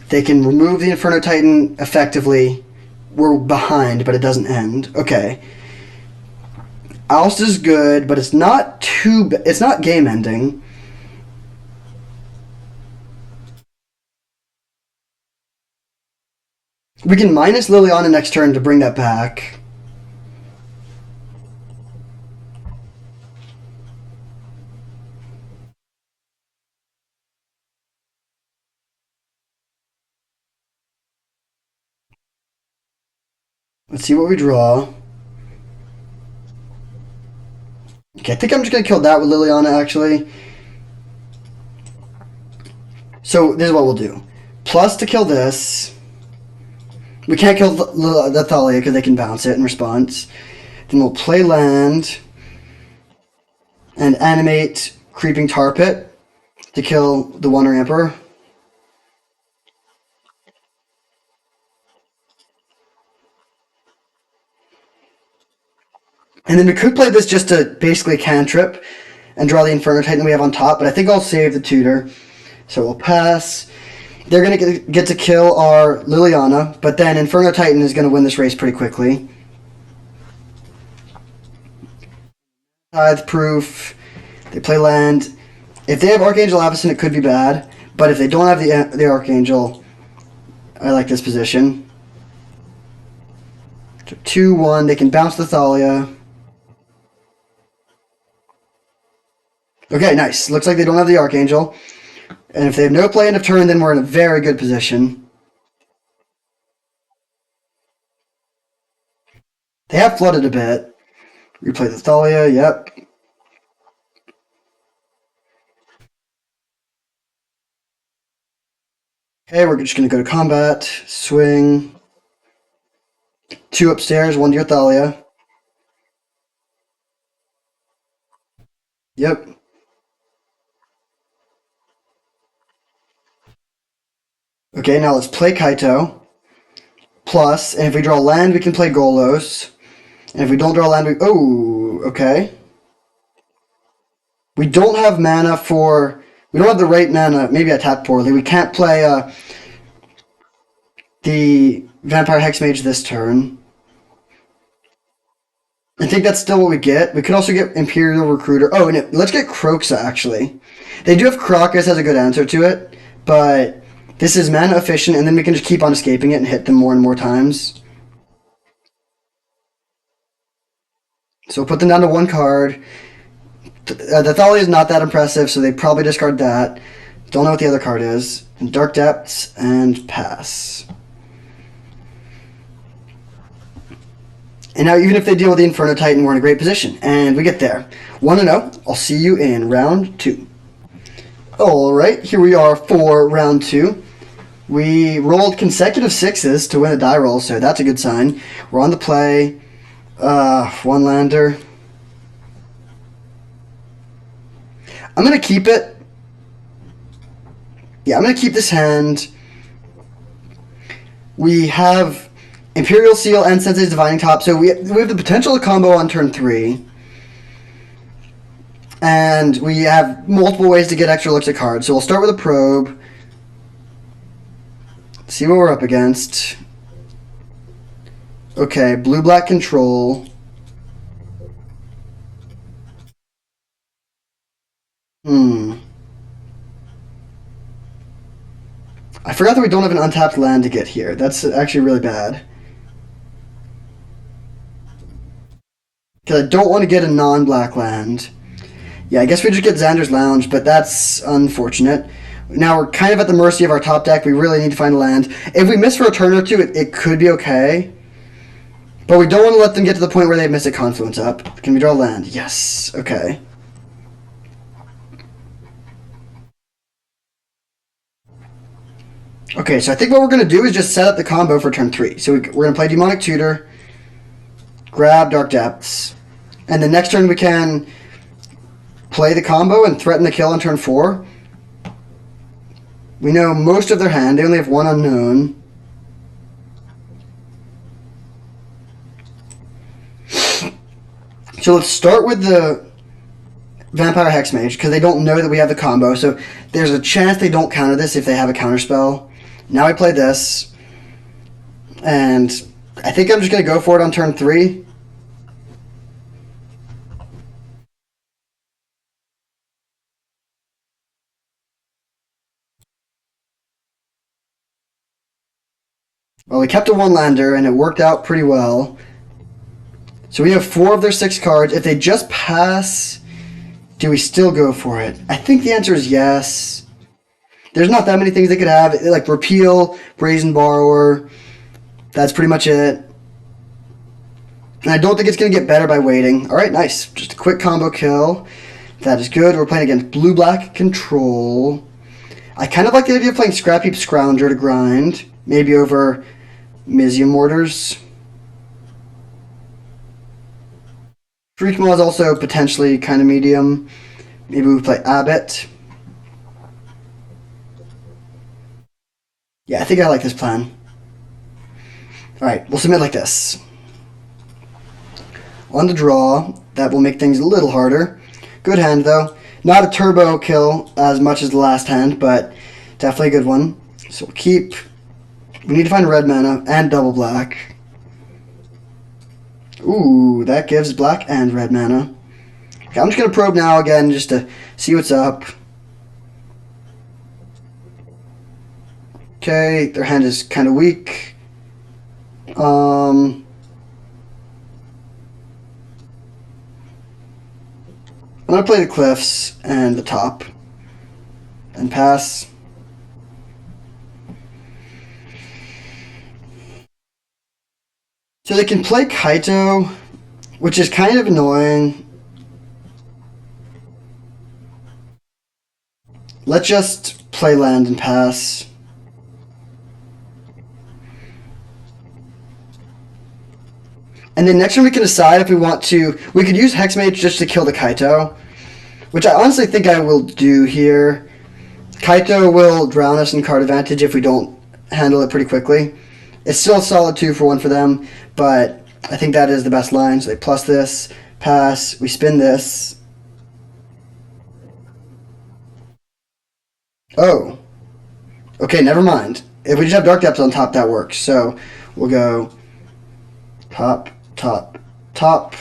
They can remove the Inferno Titan effectively. We're behind, but it doesn't end. Okay. Oust is good, but it's not it's not game ending. We can minus Liliana next turn to bring that back. Let's see what we draw. Okay, I think I'm just going to kill that with Liliana, actually. So, this is what we'll do. Plus to kill this. We can't kill the Thalia because they can bounce it in response. Then we'll play land. And animate Creeping Tar Pit to kill the Wandering Emperor. And then we could play this just to basically cantrip and draw the Inferno Titan we have on top, but I think I'll save the tutor. So we'll pass. They're going to get to kill our Liliana, but then Inferno Titan is going to win this race pretty quickly. Tithe Proof. They play land. If they have Archangel Avacyn, it could be bad, but if they don't have the Archangel, I like this position. So 2-1. They can bounce the Thalia. Okay, nice. Looks like they don't have the Archangel. And if they have no play end of turn, then we're in a very good position. They have flooded a bit. Replay the Thalia, yep. Okay, we're just going to go to combat. Swing. 2 upstairs, 1 to your Thalia. Yep. Okay, now let's play Kaito. Plus, and if we draw land, we can play Golos. And if we don't draw land, we... Oh, okay. We don't have mana for... We don't have the right mana. Maybe I tapped poorly. We can't play the Vampire Hexmage this turn. I think that's still what we get. We could also get Imperial Recruiter. Oh, and let's get Kroxa, actually. They do have Crocus as a good answer to it, but this is mana efficient, and then we can just keep on escaping it and hit them more and more times. So we'll put them down to 1 card. The Thalia is not that impressive, so they probably discard that. Don't know what the other card is. And Dark Depths, and pass. And now even if they deal with the Inferno Titan, we're in a great position. And we get there. 1-0. I'll see you in round 2. Alright, here we are for round 2. We rolled consecutive 6s to win a die roll, so that's a good sign. We're on the play. 1 lander. I'm going to keep it. Yeah, I'm going to keep this hand. We have Imperial Seal and Sensei's Divining Top, so we have the potential to combo on turn 3. And we have multiple ways to get extra looks at cards. So we'll start with a probe. See what we're up against. Okay, blue-black control. I forgot that we don't have an untapped land to get here. That's actually really bad. Because I don't want to get a non-black land. Yeah, I guess we just get Xander's Lounge, but that's unfortunate. Now we're kind of at the mercy of our top deck. We really need to find a land. If we miss for a turn or two, it could be okay. But we don't want to let them get to the point where they miss a Confluence up. Can we draw land? Yes. Okay. Okay, so I think what we're going to do is just set up the combo for turn 3. So we're going to play Demonic Tutor, grab Dark Depths, and the next turn we can play the combo and threaten the kill on turn 4. We know most of their hand. They only have 1 unknown. So let's start with the Vampire Hexmage, because they don't know that we have the combo. So there's a chance they don't counter this if they have a counterspell. Now I play this, and I think I'm just going to go for it on turn 3. Well, we kept a 1-lander, and it worked out pretty well. So we have 4 of their 6 cards. If they just pass, do we still go for it? I think the answer is yes. There's not that many things they could have, like Repeal, Brazen Borrower. That's pretty much it. And I don't think it's going to get better by waiting. All right, nice. Just a quick combo kill. That is good. We're playing against blue-black control. I kind of like the idea of playing Scrap Heap Scrounger to grind. Maybe over Mizzium Mortars. Freakmaw is also potentially kind of medium. Maybe we play Abbott. Yeah, I think I like this plan. Alright, we'll submit like this. on the draw. That will make things a little harder. Good hand, though. Not a turbo kill as much as the last hand, but definitely a good one. So we'll keep. We need to find red mana and double black. Ooh, that gives black and red mana. Okay, I'm just going to probe now again just to see what's up. Okay, their hand is kind of weak. I'm going to play the cliffs and the top and pass. So they can play Kaito, which is kind of annoying. Let's just play land and pass. And then next turn we can decide if we want to. We could use Hexmage just to kill the Kaito, which I honestly think I will do here. Kaito will drown us in card advantage if we don't handle it pretty quickly. It's still a solid 2-for-1 for them, but I think that is the best line. So they plus this, pass, we spin this. Oh. Okay, never mind. If we just have Dark Depths on top, that works. So we'll go top, top, top.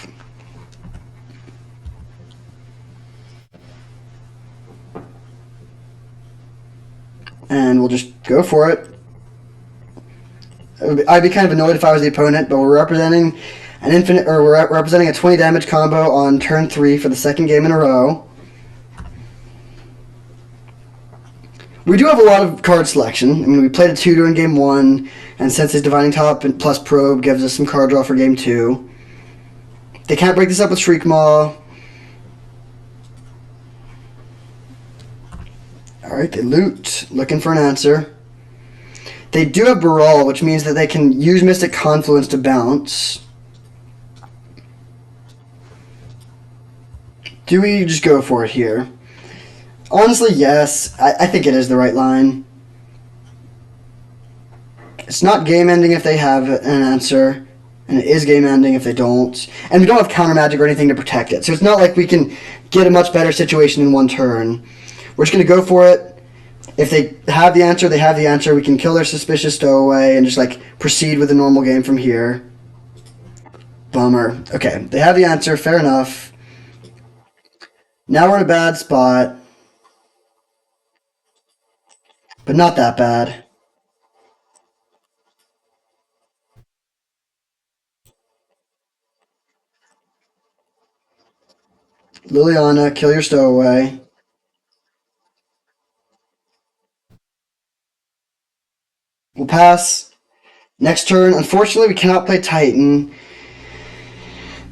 And we'll just go for it. I'd be kind of annoyed if I was the opponent, but we're representing an infinite, or we're representing a 20 damage combo on turn 3 for the second game in a row. We do have a lot of card selection. I mean, we played a tutor in game 1, and since his Divining Top and plus Probe gives us some card draw for game 2. They can't break this up with Shriekmaw. Alright, they loot, looking for an answer. They do have Baral, which means that they can use Mystic Confluence to bounce. Do we just go for it here? Honestly, yes. I think it is the right line. It's not game ending if they have an answer, and it is game ending if they don't. And we don't have counter magic or anything to protect it, so it's not like we can get a much better situation in one turn. We're just going to go for it. If they have the answer, they have the answer. We can kill their Suspicious Stowaway and just like proceed with the normal game from here. Bummer. Okay, they have the answer. Fair enough. Now we're in a bad spot. But not that bad. Liliana, kill your Stowaway. We'll pass. Next turn, unfortunately, we cannot play Titan.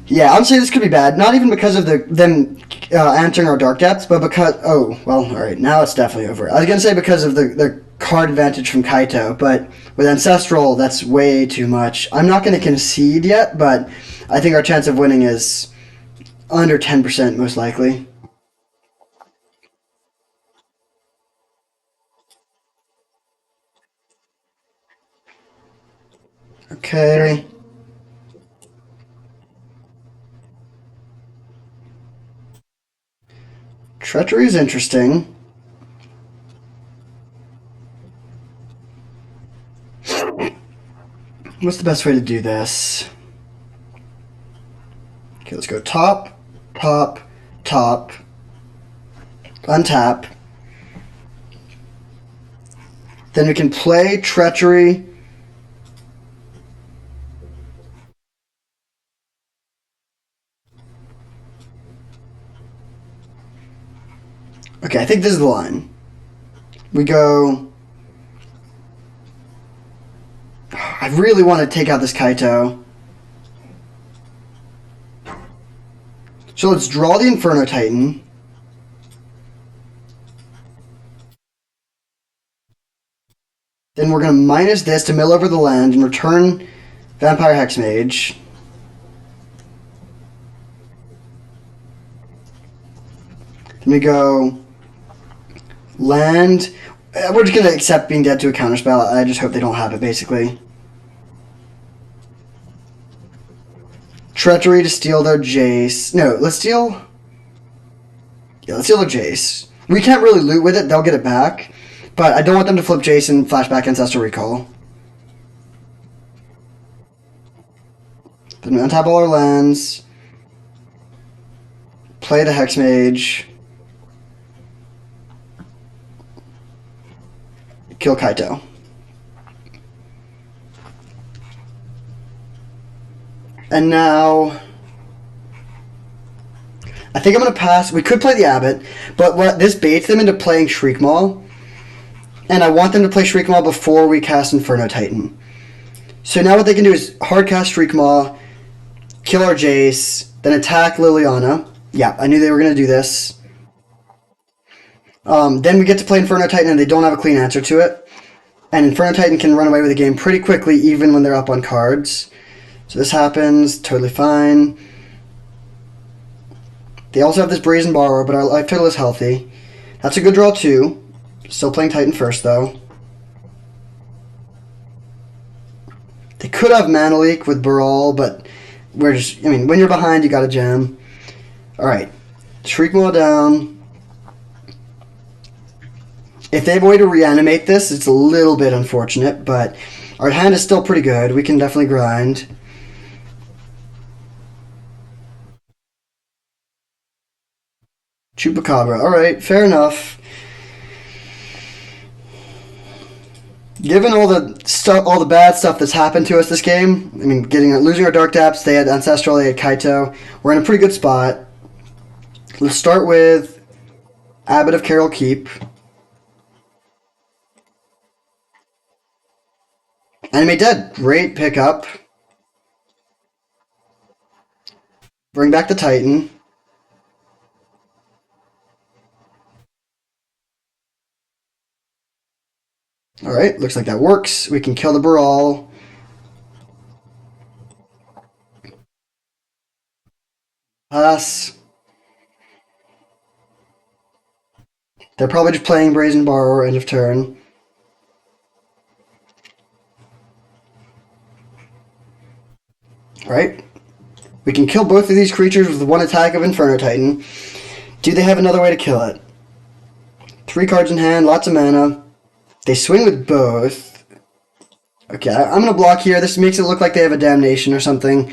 Yeah, honestly, this could be bad. Not even because of them answering our Dark Depths, but because... Oh, well, alright, now it's definitely over. I was going to say because of the card advantage from Kaito, but with Ancestral, that's way too much. I'm not going to concede yet, but I think our chance of winning is under 10% most likely. Okay. Treachery is interesting. What's the best way to do this? Okay, let's go top, top, top. Untap. Then we can play Treachery. Okay, I think this is the line. We go... I really want to take out this Kaito. So let's draw the Inferno Titan. Then we're going to minus this to mill over the land and return Vampire Hexmage. Then we go land. We're just going to accept being dead to a counterspell. I just hope they don't have it, basically. Treachery to steal their Jace. No, let's steal... Yeah, let's steal their Jace. We can't really loot with it. They'll get it back. But I don't want them to flip Jace and flashback Ancestral Recall. Then we untap all our lands. Play the Hex Mage. Kill Kaito. And now... I think I'm going to pass. We could play the Abbot, but this baits them into playing Shriekmaw. And I want them to play Shriekmaw before we cast Inferno Titan. So now what they can do is hard cast Shriekmaw, kill our Jace, then attack Liliana. Yeah, I knew they were going to do this. Then we get to play Inferno Titan and they don't have a clean answer to it. And Inferno Titan can run away with the game pretty quickly even when they're up on cards. So this happens, totally fine. They also have this Brazen Borrower, but our life total is healthy. That's a good draw too. Still playing Titan first though. They could have Mana Leak with Baral, but we're just, I mean, when you're behind, you got to jam. Alright. Shriekmaw down. If they have a way to reanimate this, it's a little bit unfortunate, but our hand is still pretty good. We can definitely grind. Chupacabra. Alright, fair enough. Given all the stuff, all the bad stuff that's happened to us this game, I mean, losing our Dark Depths, they had Ancestral, they had Kaito. We're in a pretty good spot. Let's start with Abbot of Carol Keep. Animate Dead, great pickup. Bring back the Titan. Alright, looks like that works. We can kill the Baral. Pass. They're probably just playing Brazen Borrower end of turn. Alright. We can kill both of these creatures with one attack of Inferno Titan. Do they have another way to kill it? 3 cards in hand, lots of mana. They swing with both. Okay, I'm going to block here. This makes it look like they have a Damnation or something.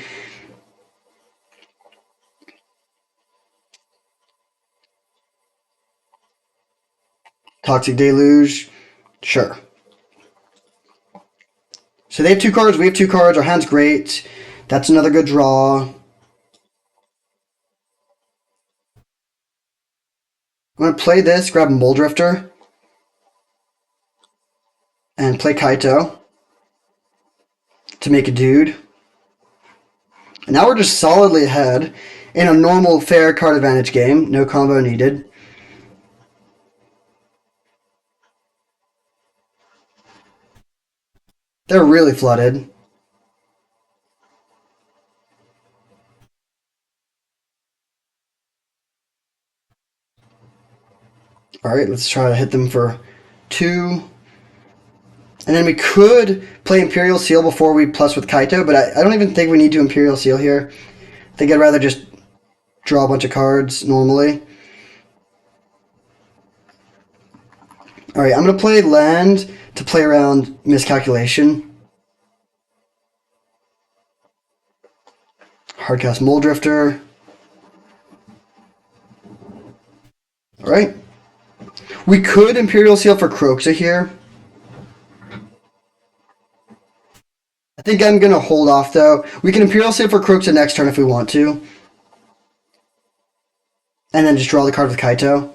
Toxic Deluge. Sure. So they have 2 cards, we have 2 cards. Our hand's great. That's another good draw. I'm going to play this, grab Muldrifter. And play Kaito to make a dude. And now we're just solidly ahead in a normal, fair card advantage game. No combo needed. They're really flooded. Alright, let's try to hit them for 2. And then we could play Imperial Seal before we plus with Kaito, but I don't even think we need to Imperial Seal here. I think I'd rather just draw a bunch of cards normally. Alright, I'm going to play land to play around Miscalculation. Hardcast Muldrifter. Alright. We could Imperial Seal for Kroxa here. I think I'm going to hold off, though. We can Imperial Seal for Kroxa next turn if we want to. And then just draw the card with Kaito.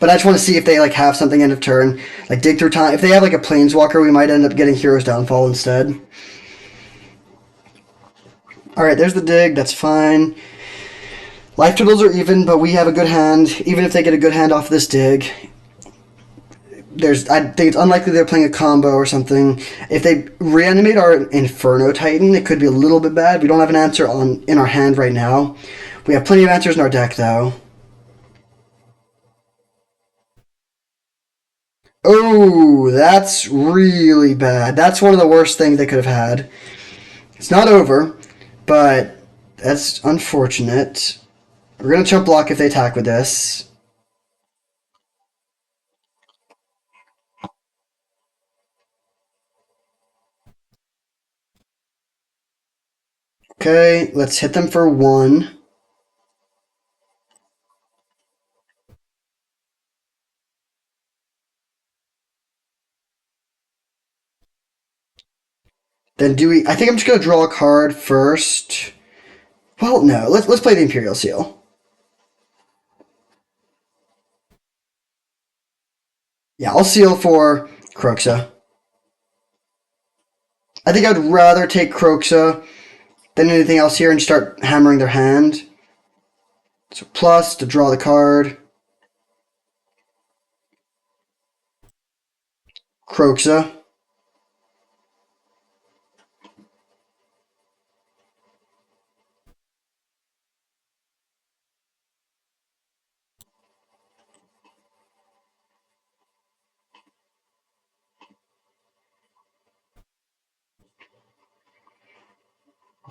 But I just want to see if they have something end of turn. Like Dig Through Time. If they have a Planeswalker, we might end up getting Hero's Downfall instead. Alright, there's the dig. That's fine. Life totals are even, but we have a good hand. Even if they get a good hand off this dig. I think it's unlikely they're playing a combo or something. If they reanimate our Inferno Titan, it could be a little bit bad. We don't have an answer in our hand right now. We have plenty of answers in our deck, though. Oh, that's really bad. That's one of the worst things they could have had. It's not over, but That's unfortunate. We're going to chump block if they attack with this. Okay, let's hit them for 1. Then do we... I think I'm just going to draw a card first. Well, no. Let's play the Imperial Seal. Yeah, I'll seal for Kroxa. I think I'd rather take Kroxa than anything else here and start hammering their hand. So plus to draw the card. Kroxa.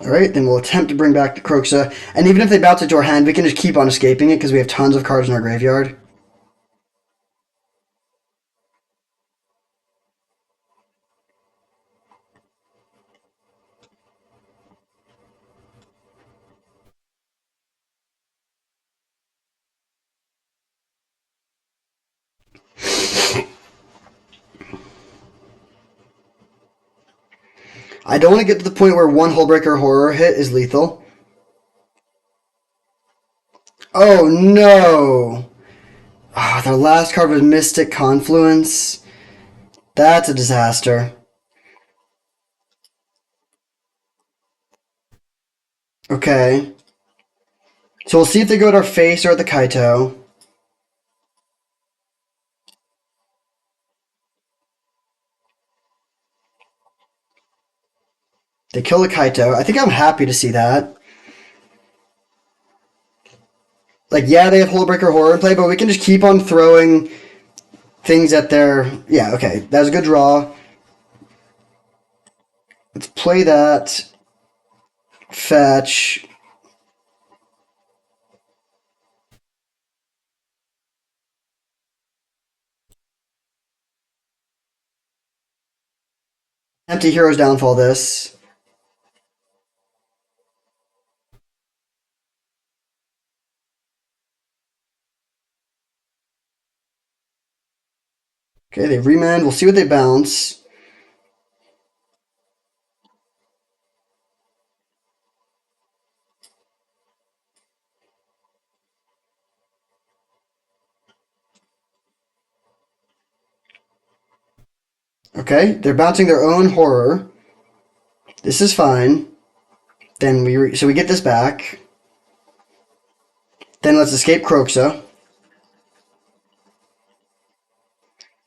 Alright, then we'll attempt to bring back the Kroxa. And even if they bounce it to our hand, we can just keep on escaping it because we have tons of cards in our graveyard. I don't want to get to the point where one Hullbreaker Horror hit is lethal. Oh no! Oh, their last card was Mystic Confluence. That's a disaster. Okay. So we'll see if they go at our face or at the Kaito. They kill the Kaito. I think I'm happy to see that. Like, yeah, they have Hullbreaker Horror in play, but we can just keep on throwing things at their... Yeah, okay. That was a good draw. Let's play that. Fetch. Empty Hero's Downfall this. Okay, they remand. We'll see what they bounce. Okay, they're bouncing their own horror. This is fine. Then so we get this back. Then let's escape Kroxa.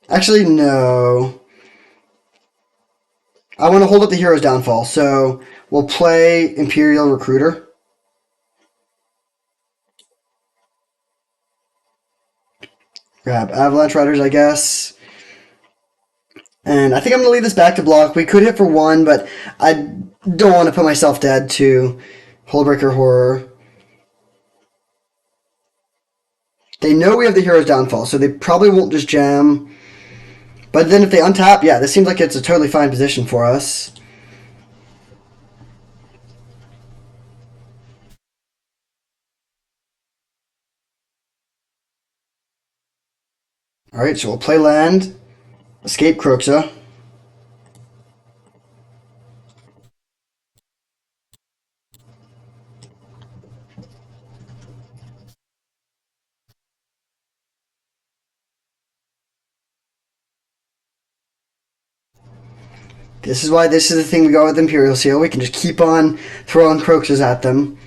Actually, no. I want to hold up the Hero's Downfall, so we'll play Imperial Recruiter. Grab Avalanche Riders, I guess. And I think I'm going to leave this back to block. We could hit for 1, but I don't want to put myself dead to Hullbreaker Horror. They know we have the Hero's Downfall, so they probably won't just jam. But then if they untap, yeah, this seems like it's a totally fine position for us. Alright, so we'll play land, escape Kroxa. This is why this is the thing we go with Imperial Seal. We can just keep on throwing Kroxas at them.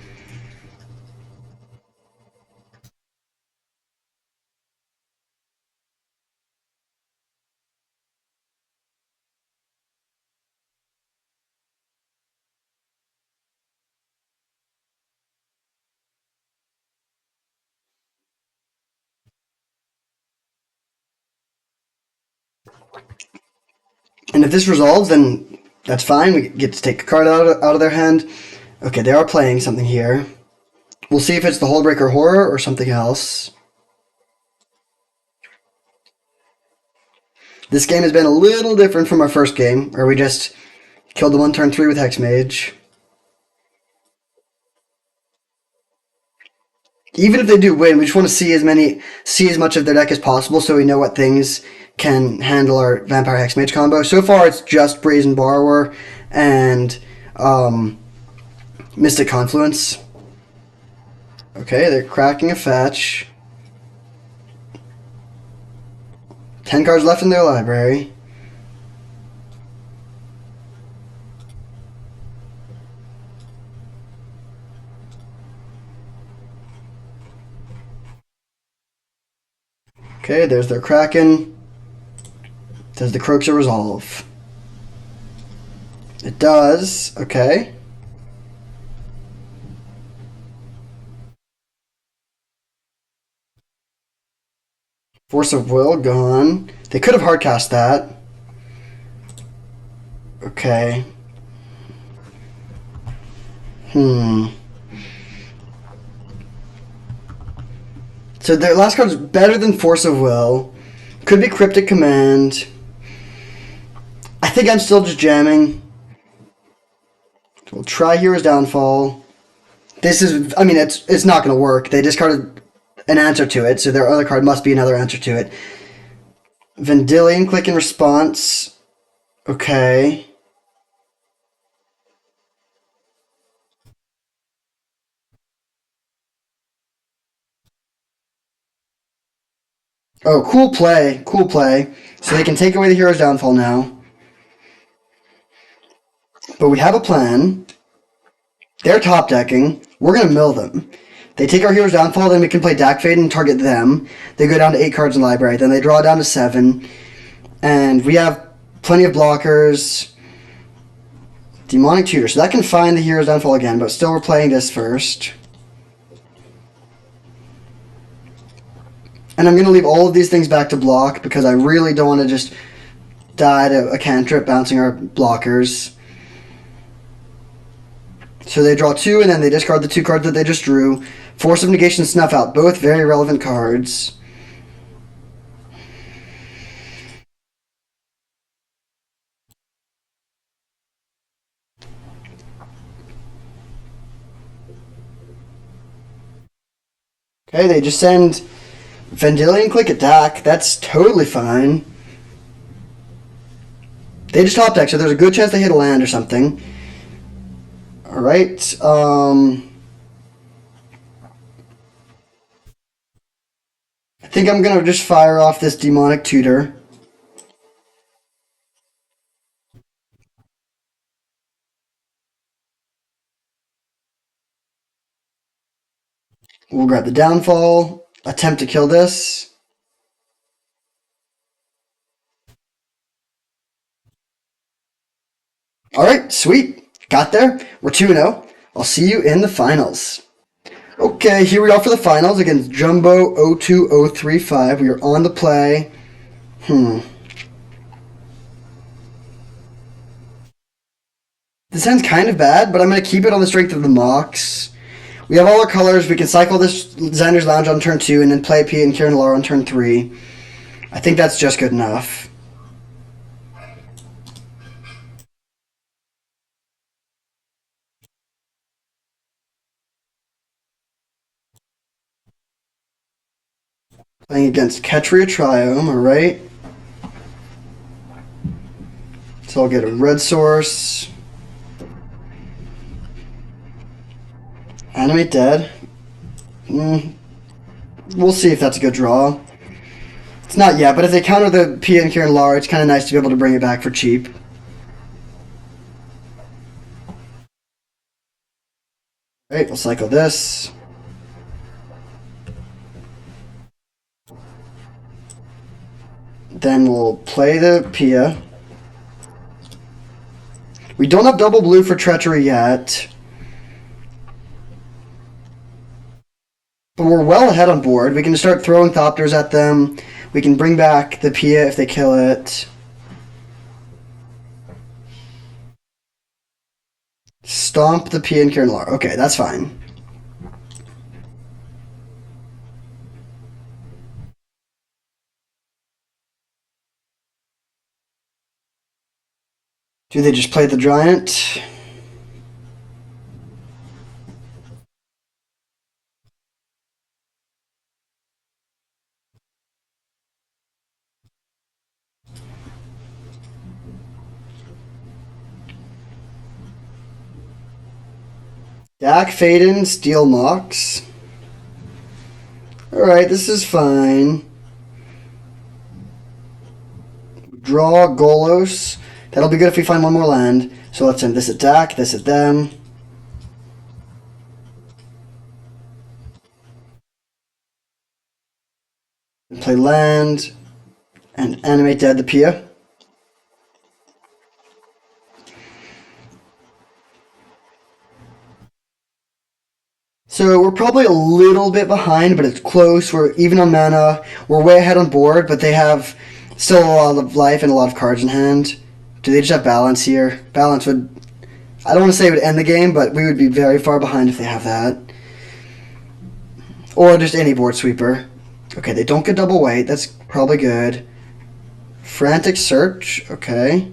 And if this resolves, then that's fine. We get to take a card out of their hand. Okay, they are playing something here. We'll see if it's the Hullbreaker Horror or something else. This game has been a little different from our first game, where we just killed the one turn 3 with Hexmage. Even if they do win, we just want to see as much of their deck as possible, so we know what things can handle our Vampire Hexmage combo. So far, it's just Brazen Borrower and Mystic Confluence. Okay, they're cracking a fetch. 10 cards left in their library. Okay, there's their Kraken. Does the Kroxa resolve? It does. Okay. Force of Will gone. They could have hardcast that. Okay. So their last card is better than Force of Will. Could be Cryptic Command. I think I'm still just jamming. We'll try Hero's Downfall. This is, I mean, it's not going to work. They discarded an answer to it, so their other card must be another answer to it. Vendilion, click in response. Okay. Oh, cool play. Cool play. So they can take away the Hero's Downfall now. But we have a plan. They're top decking. We're going to mill them. They take our Hero's Downfall, then we can play Dak Fade and target them. They go down to 8 cards in the library. Then they draw down to 7. And we have plenty of blockers. Demonic Tutor. So that can find the Hero's Downfall again, but still we're playing this first. And I'm going to leave all of these things back to block because I really don't want to just die to a cantrip bouncing our blockers. So they draw 2 and then they discard the 2 cards that they just drew. Force of Negation, Snuff Out. Both very relevant cards. Okay, they just send Vendilion, click attack. That's totally fine. They just top deck, so there's a good chance they hit a land or something. Alright, I think I'm gonna just fire off this Demonic Tutor. We'll grab the Downfall, attempt to kill this. Alright, sweet. Got there. We're 2-0. I'll see you in the finals. Okay, here we are for the finals against Jumbo 02035. We are on the play. This hand's kind of bad, but I'm going to keep it on the strength of the Mox. We have all our colors. We can cycle this Xander's Lounge on turn 2 and then play Pia and Kiran Nalaar on turn 3. I think that's just good enough. Playing against Ketria Triome, alright. So I'll get a red source. Animate Dead. We'll see if that's a good draw. It's not yet, but if they counter the Pia and Kiran Nalaar, it's kind of nice to be able to bring it back for cheap. Alright, we'll cycle this. Then we'll play the Pia. We don't have double blue for Treachery yet. But we're well ahead on board. We can just start throwing Thopters at them. We can bring back the Pia if they kill it. stomp the Pia and Kieran Okay, that's fine. Do they just play the giant? Dak, Faden, Steel Mox. Alright, this is fine. Draw Golos. That'll be good if we find one more land. So let's send this at Dak, this at them. Play land and animate dead the Pia. So we're probably a little bit behind, but it's close. We're even on mana. We're way ahead on board, but they have still a lot of life and a lot of cards in hand. Do they just have balance here? Balance would, I don't want to say it would end the game, but we would be very far behind if they have that. Or just any board sweeper. Okay, they don't get double white. That's probably good. Frantic Search. Okay.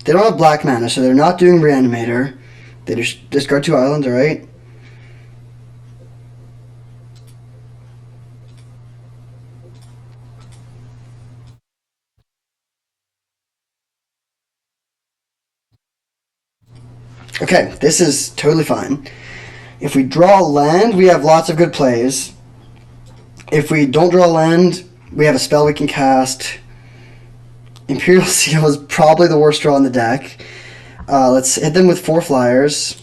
They don't have black mana, so they're not doing Reanimator. They just discard 2 islands, alright? Okay, this is totally fine. If we draw land, we have lots of good plays. If we don't draw land, we have a spell we can cast. Imperial Seal is probably the worst draw in the deck. Let's hit them with 4 flyers.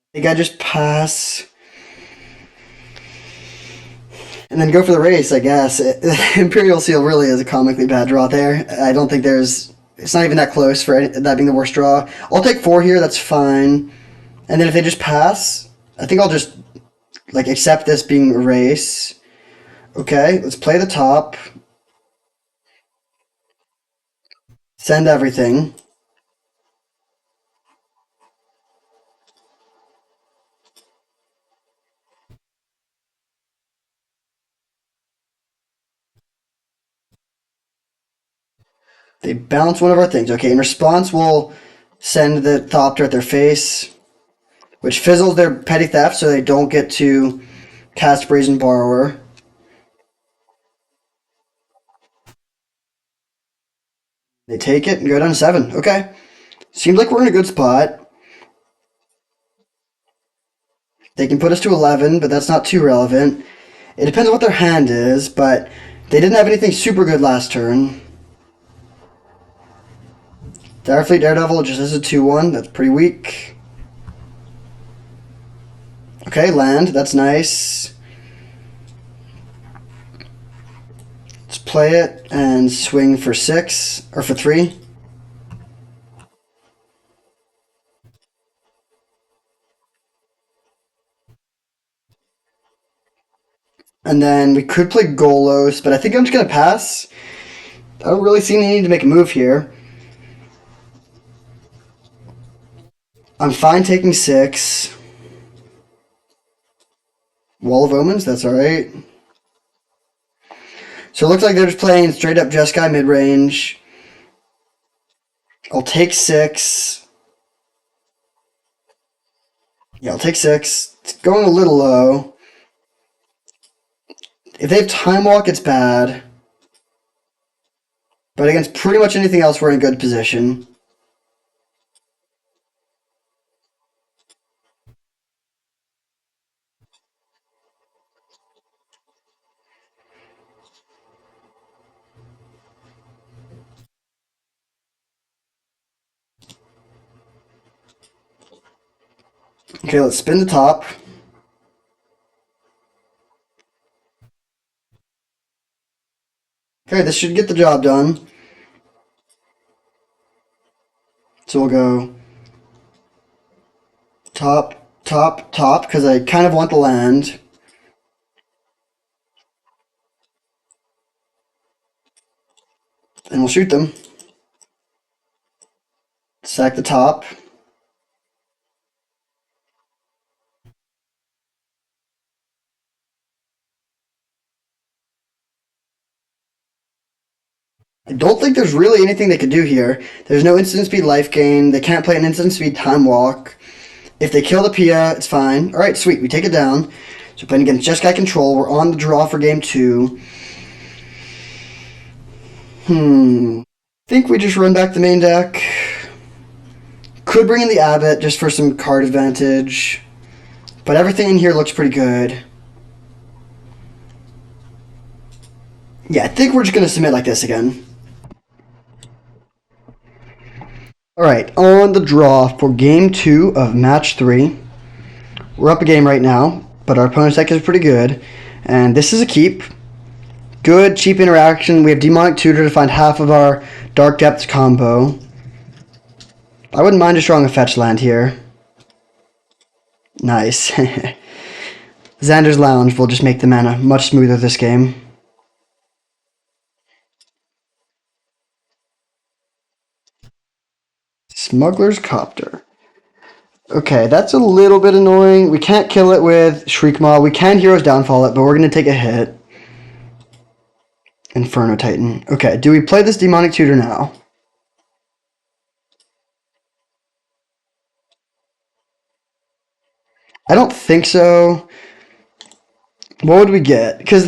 I think I just pass. And then go for the race, I guess. Imperial Seal really is a comically bad draw there. I don't think there's... It's not even that close for that being the worst draw. I'll take 4 here, that's fine. And then if they just pass, I think I'll just like accept this being a race. Okay, let's play the top. Send everything. They bounce one of our things. Okay, in response, we'll send the Thopter at their face, which fizzles their petty theft so they don't get to cast Brazen Borrower. They take it and go down to 7. Okay. Seems like we're in a good spot. They can put us to 11, but that's not too relevant. It depends on what their hand is, but they didn't have anything super good last turn. Direfleet Daredevil just has a 2-1. That's pretty weak. Okay, land. That's nice. Let's play it and swing for 6, or for 3. And then we could play Golos, but I think I'm just going to pass. I don't really see any need to make a move here. I'm fine taking 6. Wall of Omens, that's alright. So it looks like they're just playing straight up Jeskai mid-range. I'll take 6. Yeah, I'll take 6. It's going a little low. If they have Time Walk, it's bad. But against pretty much anything else, we're in good position. Okay, let's spin the top. Okay, this should get the job done. So we'll go top, top, top, because I kind of want the land. And we'll shoot them. Sack the top. I don't think there's really anything they could do here. There's no instant speed life gain. They can't play an instant speed time walk. If they kill the Pia, it's fine. Alright, sweet. We take it down. So playing against Jeskai Control. We're on the draw for game 2. I think we just run back the main deck. Could bring in the Abbot just for some card advantage. But everything in here looks pretty good. Yeah, I think we're just going to submit like this again. Alright, on the draw for game 2 of match 3. We're up a game right now, but our opponent's deck is pretty good. And this is a keep. Good, cheap interaction. We have Demonic Tutor to find half of our Dark Depths combo. I wouldn't mind just drawing a fetch land here. Nice. Xander's Lounge will just make the mana much smoother this game. Smuggler's Copter. Okay, that's a little bit annoying. We can't kill it with Shriekmaw. We can Hero's Downfall it, but we're going to take a hit. Inferno Titan. Okay, do we play this Demonic Tutor now? I don't think so. What would we get? Because,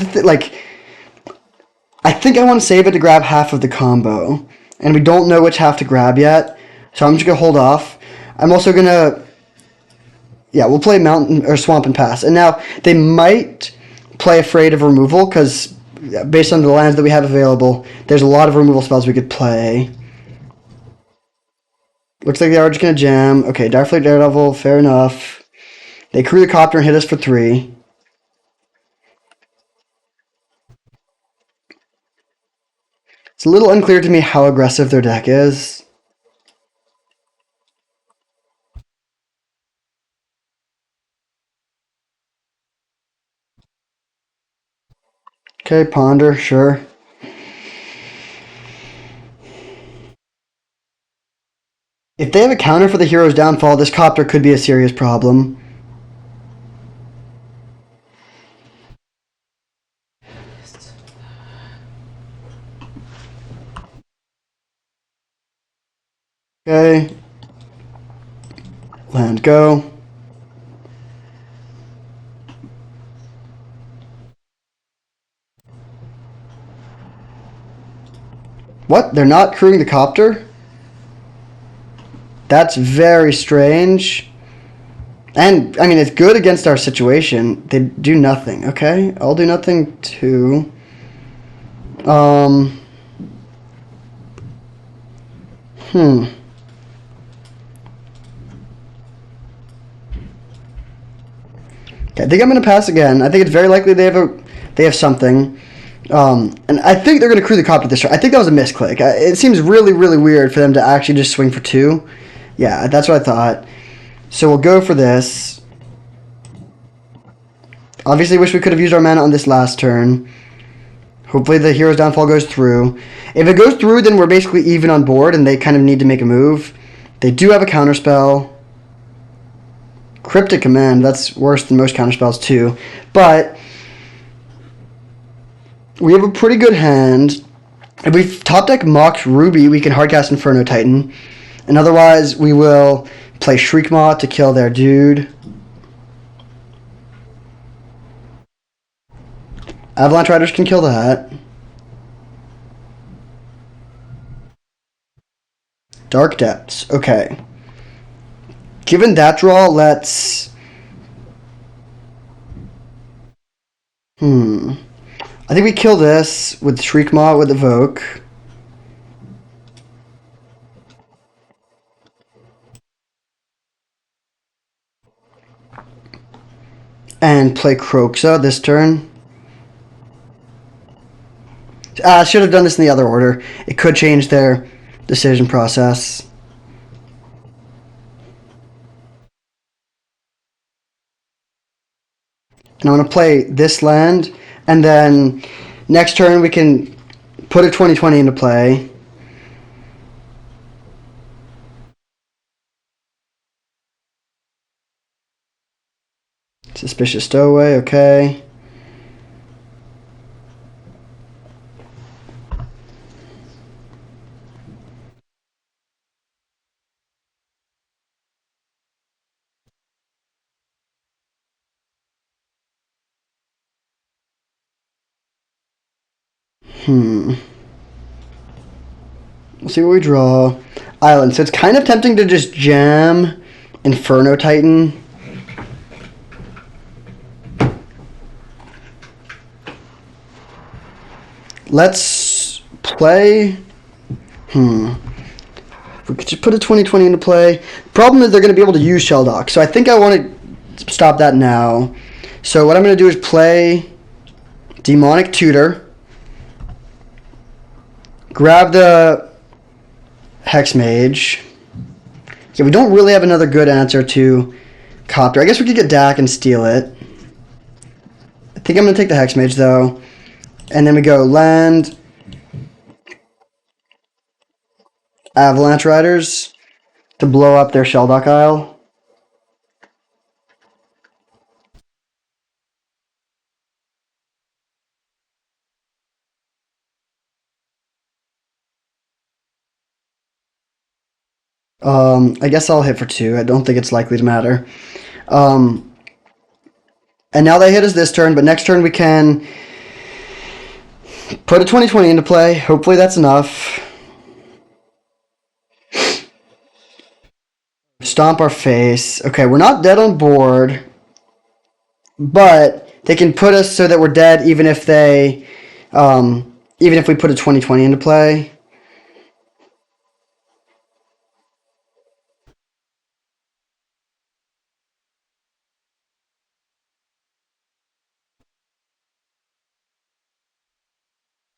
I think I want to save it to grab half of the combo. And we don't know which half to grab yet. So I'm just going to hold off. I'm also going to... Yeah, we'll play Mountain or Swamp and Pass. And now, they might play Afraid of Removal, because based on the lands that we have available, there's a lot of removal spells we could play. Looks like they are just going to jam. Okay, Direfleet Daredevil, fair enough. They crew the Copter and hit us for 3. It's a little unclear to me how aggressive their deck is. Okay, Ponder, sure. If they have a counter for the Hero's Downfall, this Copter could be a serious problem. Okay. Land go. What? They're not crewing the Copter? That's very strange. And, I mean, it's good against our situation. They do nothing, okay? I'll do nothing too. Okay, I think I'm going to pass again. I think it's very likely they have something. And I think they're going to crew the Copter this turn. I think that was a misclick. It seems really, really weird for them to actually just swing for 2. Yeah, that's what I thought. So we'll go for this. Obviously, wish we could have used our mana on this last turn. Hopefully the Hero's Downfall goes through. If it goes through, then we're basically even on board, and they kind of need to make a move. They do have a counterspell. Cryptic Command, that's worse than most counterspells too. But we have a pretty good hand. If we top deck Mox Ruby, we can hardcast Inferno Titan. And otherwise, we will play Shriekmaw to kill their dude. Avalanche Riders can kill that. Dark Depths, okay. Given that draw, let's... I think we kill this with Shriekmaw with Evoke. And play Kroxa this turn. I should have done this in the other order. It could change their decision process. And I'm going to play this land, and then next turn we can put a 20/20 into play. Suspicious Stowaway, okay. We'll see what we draw. Island. So it's kind of tempting to just jam Inferno Titan. Let's play. We could just put a 20/20 into play. Problem is they're going to be able to use Shelldock. So I think I want to stop that now. So what I'm going to do is play Demonic Tutor. Grab the Hex Mage. Yeah, we don't really have another good answer to Copter. I guess we could get Dak and steal it. I think I'm going to take the Hex Mage, though. And then we go land, Avalanche Riders to blow up their Shelldock Isle. I guess I'll hit for 2. I don't think it's likely to matter. And now they hit us this turn, but next turn we can put a 20/20 into play. Hopefully that's enough. Stomp our face. Okay, we're not dead on board, but they can put us so that we're dead even if they, even if we put a 20/20 into play.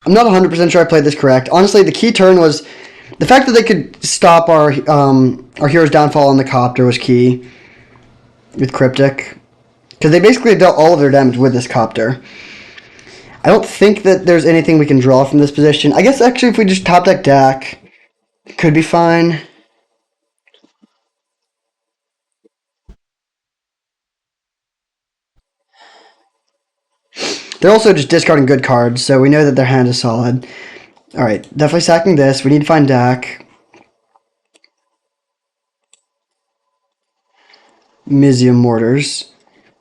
I'm not 100% sure I played this correct. Honestly, the key turn was the fact that they could stop our hero's downfall on the Copter was key with Cryptic. Because they basically dealt all of their damage with this Copter. I don't think that there's anything we can draw from this position. I guess actually if we just top deck Dak, it could be fine. They're also just discarding good cards, so we know that their hand is solid. Alright, definitely sacking this. We need to find Dak. Mizzium Mortars.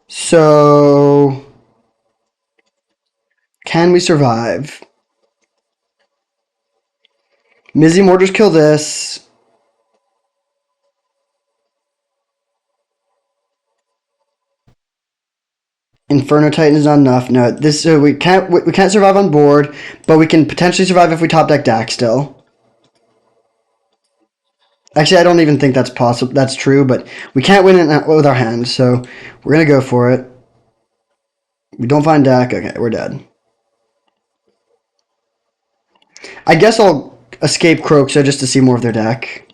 So, can we survive? Mizzium Mortars kill this. Inferno Titan is not enough. No, this we can't survive on board, but we can potentially survive if we top deck Dak still. Actually, I don't even think that's possible. That's true, but we can't win it with our hands, so we're gonna go for it. We don't find Dak. Okay, we're dead. I guess I'll escape Kroxa just to see more of their deck.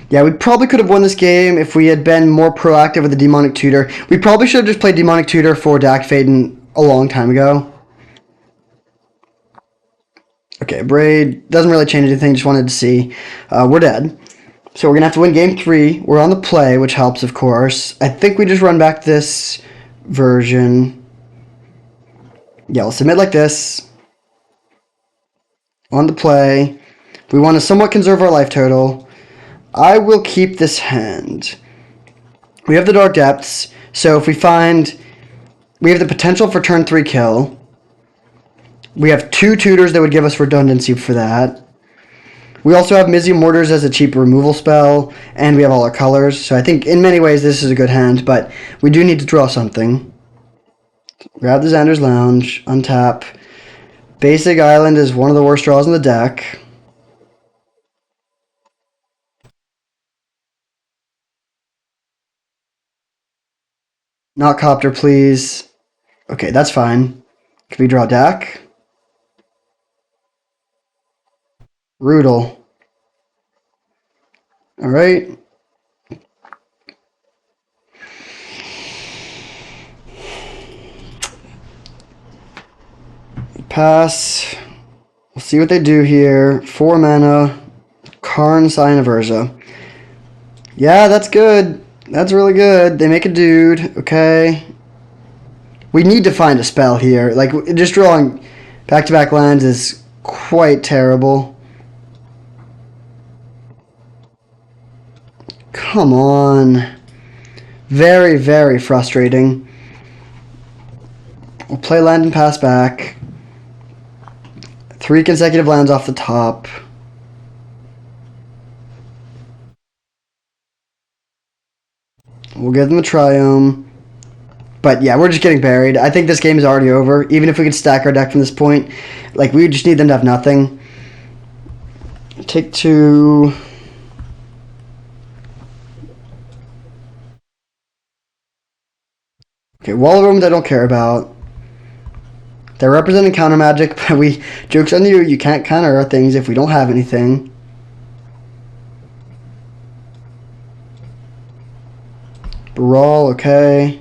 Yeah, we probably could have won this game if we had been more proactive with the Demonic Tutor. We probably should have just played Demonic Tutor for Dak Faden a long time ago. Okay, Braid doesn't really change anything, just wanted to see. We're dead. So we're going to have to win game 3. We're on the play, which helps, of course. I think we just run back this version. Yeah, we'll submit like this. On the play. We want to somewhat conserve our life total. I will keep this hand. We have the Dark Depths, so if we find... We have the potential for turn 3 kill. We have 2 tutors that would give us redundancy for that. We also have Mizzium Mortars as a cheap removal spell, and we have all our colors, so I think in many ways this is a good hand, but we do need to draw something. Grab the Xander's Lounge, untap. Basic Island is one of the worst draws in the deck. Not Copter, please. Okay, that's fine. Can we draw Dak? Brutal. Alright. Pass. We'll see what they do here. 4 mana. Karn, Sign of Urza. Yeah, that's good. That's really good. They make a dude. Okay. We need to find a spell here. Like, just drawing back-to-back lands is quite terrible. Come on. Very, very frustrating. We'll play land and pass back. 3 consecutive lands off the top. We'll give them a Triome. But yeah, we're just getting buried. I think this game is already over. Even if we could stack our deck from this point, like, we just need them to have nothing. Take 2. Okay, Wall of Ruins I don't care about. They're representing counter magic, but joke's on you, you can't counter things if we don't have anything. Brawl, okay.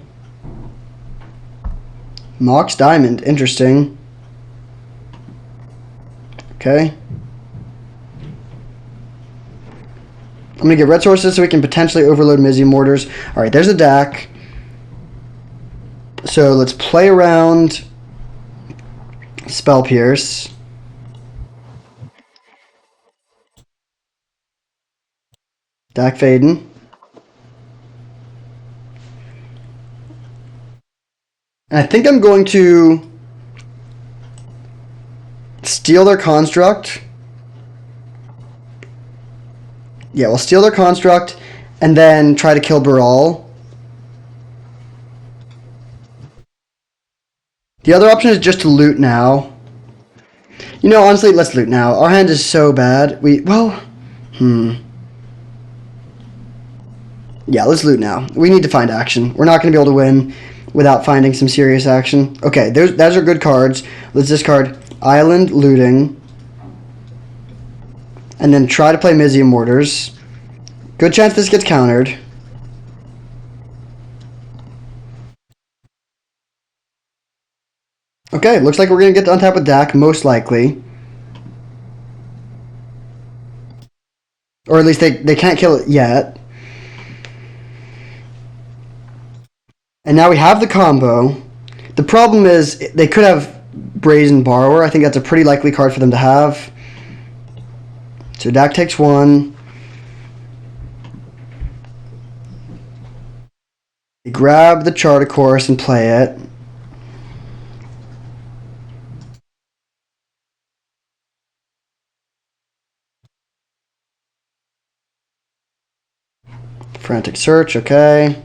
Mox Diamond, interesting. Okay. I'm going to get red sources so we can potentially overload Mizzy Mortars. Alright, there's a DAC. So let's play around Spell Pierce. Dak Faden. And I think I'm going to steal their construct. Yeah, we'll steal their construct and then try to kill Baral. The other option is just to loot now. You know, honestly, let's loot now. Our hand is so bad. Yeah, let's loot now. We need to find action. We're not going to be able to win without finding some serious action. Okay, those are good cards. Let's discard Island, Looting, and then try to play Mizzy Mortars. Good chance this gets countered. Okay, looks like we're going to get to untap with Dak, most likely. Or at least they can't kill it yet. And now we have the combo. The problem is they could have Brazen Borrower. I think that's a pretty likely card for them to have. So Dak takes 1. They grab the Chart, of course, and play it. Frantic Search, okay.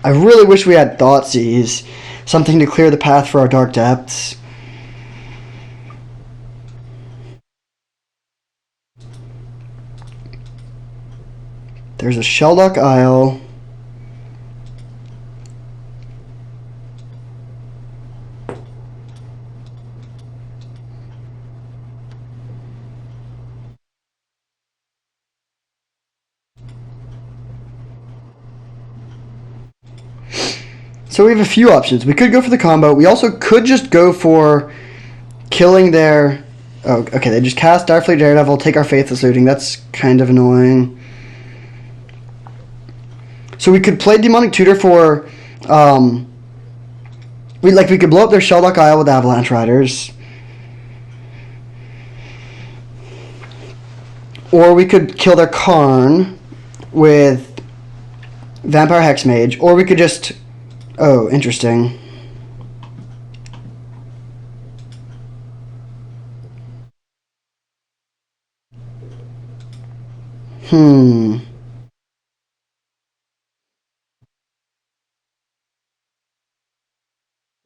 I really wish we had Thoughtseize. Something to clear the path for our Dark Depths. There's a Sheldock Isle. So we have a few options. We could go for the combo. We also could just go for killing their... Oh, okay, they just cast Direfleet Daredevil, take our Faithless Looting. That's kind of annoying. So we could play Demonic Tutor for... we could blow up their Sheldock Isle with Avalanche Riders. Or we could kill their Karn with Vampire Hexmage. Or we could just... Oh, interesting.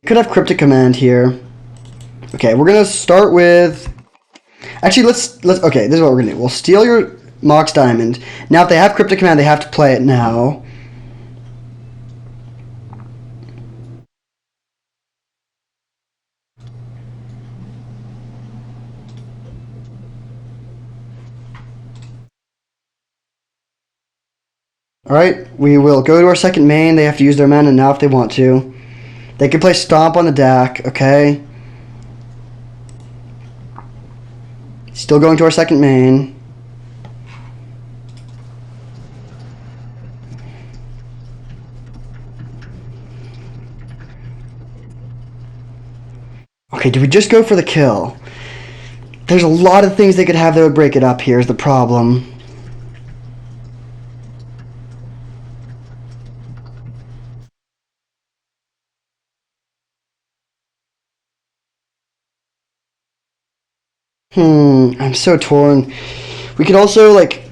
Could have Cryptic Command here. Okay, we're gonna start with... Actually, let's okay, this is what we're gonna do. We'll steal your Mox Diamond. Now, if they have Cryptic Command, they have to play it now. Alright, we will go to our second main. They have to use their mana now if they want to. They can play Stomp on the deck, okay? Still going to our second main. Okay, do we just go for the kill? There's a lot of things they could have that would break it up here is the problem. I'm so torn. We could also, like,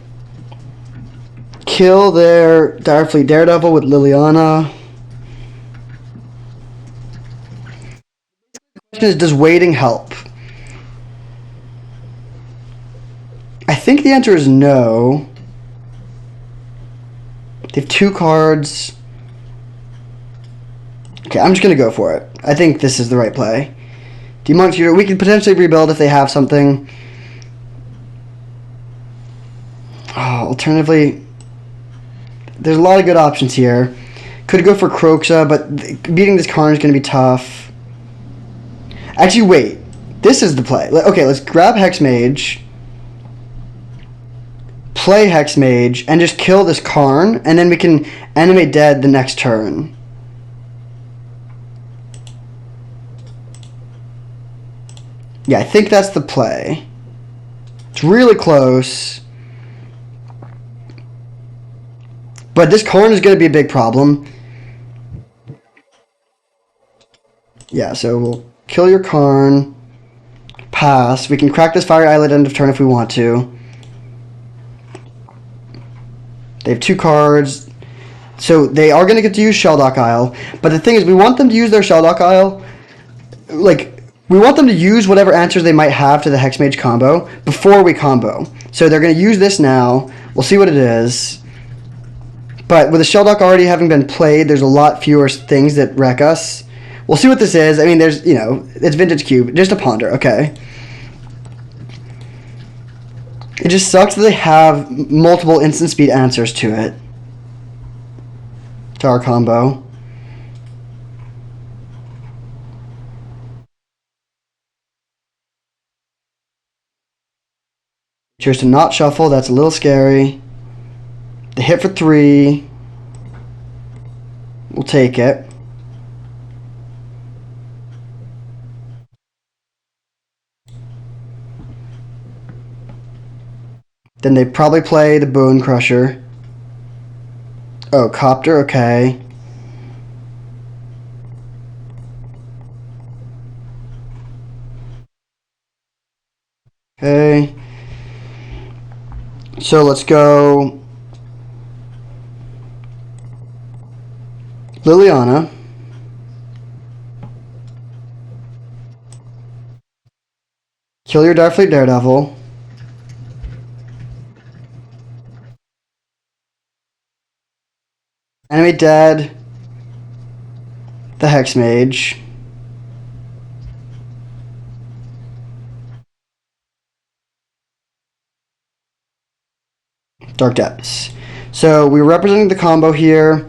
kill their Direfleet Daredevil with Liliana. The question is, does waiting help? I think the answer is no. They have 2 cards. Okay, I'm just going to go for it. I think this is the right play. Demonic Tutor, we could potentially rebuild if they have something. Oh, alternatively, there's a lot of good options here. Could go for Kroxa, but beating this Karn is going to be tough. Actually, wait. This is the play. Okay, let's grab Hexmage, play Hexmage, and just kill this Karn, and then we can animate dead the next turn. Yeah, I think that's the play. It's really close. But this Karn is going to be a big problem. Yeah, so we'll kill your Karn. Pass. We can crack this Fiery Islet end of turn if we want to. They have 2 cards. So they are going to get to use Shelldock Isle. But the thing is, we want them to use their Shelldock Isle. Like, we want them to use whatever answers they might have to the Hexmage combo before we combo. So they're going to use this now. We'll see what it is. But with the Shelldock already having been played, there's a lot fewer things that wreck us. We'll see what this is. I mean, there's, you know, it's Vintage Cube. Just a Ponder, okay. It just sucks that they have multiple instant speed answers to it. To our combo. Choose to not shuffle. That's a little scary. The hit for 3. We'll take it. Then they probably play the Bone Crusher. Oh, Copter, okay. Okay. So let's go Liliana. Kill your Direfleet Daredevil. Animate dead. The Hexmage. Dark Depths. So we're representing the combo here.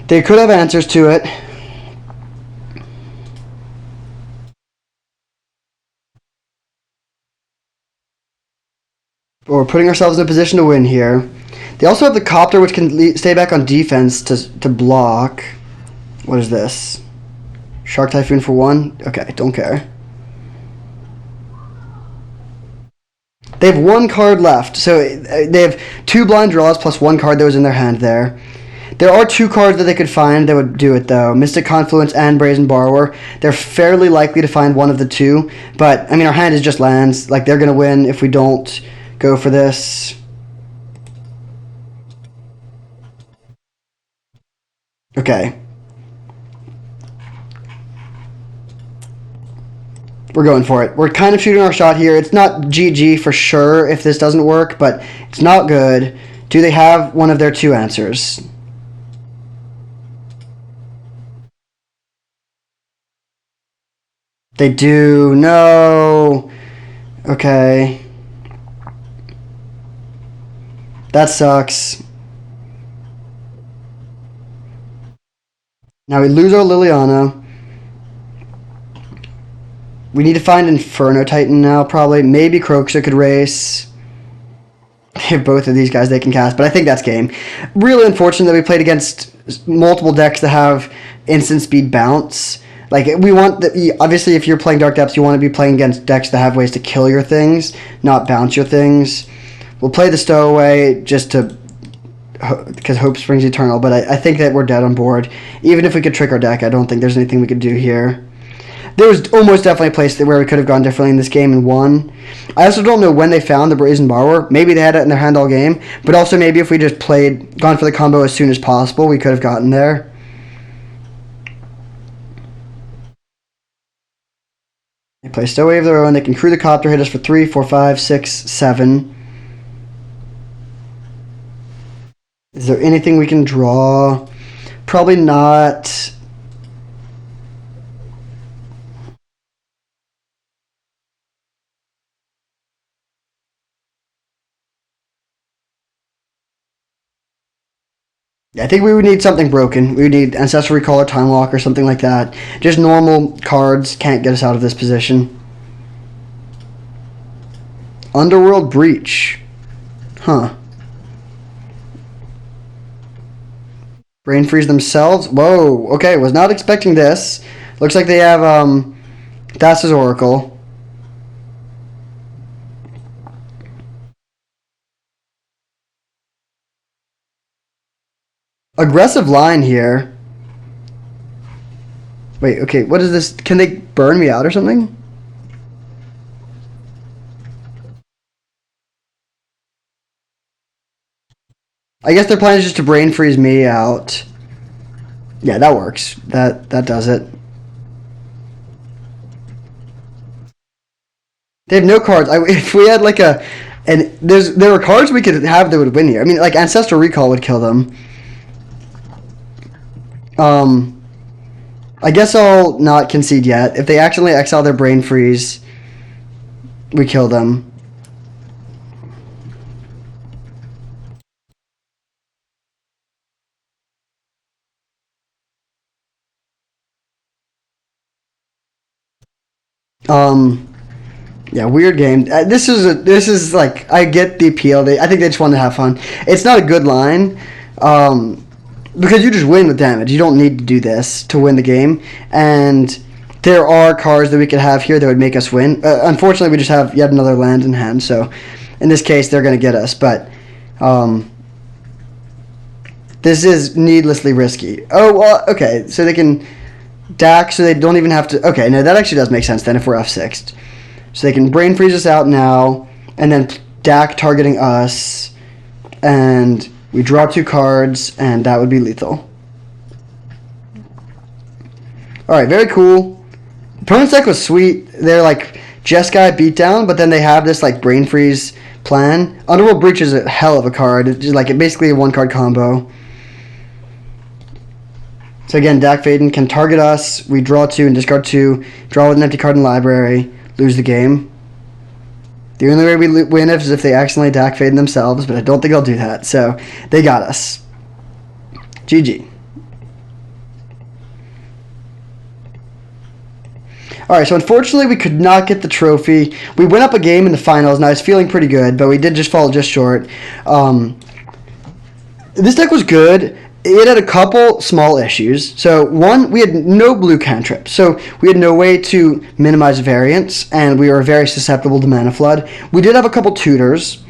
They could have answers to it. But we're putting ourselves in a position to win here. They also have the Copter, which can stay back on defense to block. What is this? Shark Typhoon for 1? Okay, don't care. They have 1 card left, so they have 2 blind draws plus 1 card that was in their hand there. There are 2 cards that they could find that would do it, though. Mystic Confluence and Brazen Borrower. They're fairly likely to find one of the 2, but, I mean, our hand is just lands. Like, they're going to win if we don't go for this. Okay. We're going for it. We're kind of shooting our shot here. It's not GG for sure if this doesn't work, but it's not good. Do they have one of their 2 answers? They do. No. Okay. That sucks. Now we lose our Liliana. We need to find Inferno Titan now, probably. Maybe Croaxia could race. If both of these guys they can cast, but I think that's game. Really unfortunate that we played against multiple decks that have instant speed bounce. Like, we want the, obviously if you're playing Dark Depths, you want to be playing against decks that have ways to kill your things, not bounce your things. We'll play the Stowaway just to, because hope springs eternal, but I think that we're dead on board. Even if we could trick our deck, I don't think there's anything we could do here. There was almost definitely a place where we could have gone differently in this game and won. I also don't know when they found the Brazen Borrower. Maybe they had it in their hand all game, but also maybe if we just gone for the combo as soon as possible, we could have gotten there. They play Stowaway of their own. They can crew the Copter, hit us for 3, 4, 5, 6, 7. Is there anything we can draw? Probably not. I think we would need something broken. We would need Ancestral Recall or Time Walk or something like that. Just normal cards can't get us out of this position. Underworld Breach. Huh. Brain Freeze themselves? Whoa, okay, was not expecting this. Looks like they have, Thassa's Oracle. Aggressive line here. Wait, okay, what is this? Can they burn me out or something? I guess their plan is just to brain freeze me out. Yeah, that works. That does it. They have no cards. If we had like there were cards we could have that would win here. I mean, like Ancestral Recall would kill them. I guess I'll not concede yet. If they accidentally exile their brain freeze, we kill them. Yeah, weird game. This is like, I get the appeal. I think they just want to have fun. It's not a good line, because you just win with damage. You don't need to do this to win the game, and there are cards that we could have here that would make us win. Unfortunately, we just have yet another land in hand, so in this case, they're going to get us, but this is needlessly risky. Oh, well, okay, so they can DAC, so they don't even have to... Okay, no, that actually does make sense then if we're F6'd. So they can brain freeze us out now, and then DAC targeting us, and we draw 2 cards, and that would be lethal. Alright, very cool. Opponent's deck was sweet. They're like Jeskai beatdown, but then they have this like brain freeze plan. Underworld Breach is a hell of a card. It's just like basically a 1-card combo. So again, Dak Faden can target us. We draw 2 and discard 2. Draw with an empty card in the library. Lose the game. The only way we win is if they accidentally Dak Faden themselves, but I don't think they'll do that. So they got us. GG. Alright, so unfortunately we could not get the trophy. We went up a game in the finals, and I was feeling pretty good, but we did just fall just short. This deck was good. It had a couple small issues. So one, we had no blue cantrips. So we had no way to minimize variance, and we were very susceptible to mana flood. We did have a couple tutors,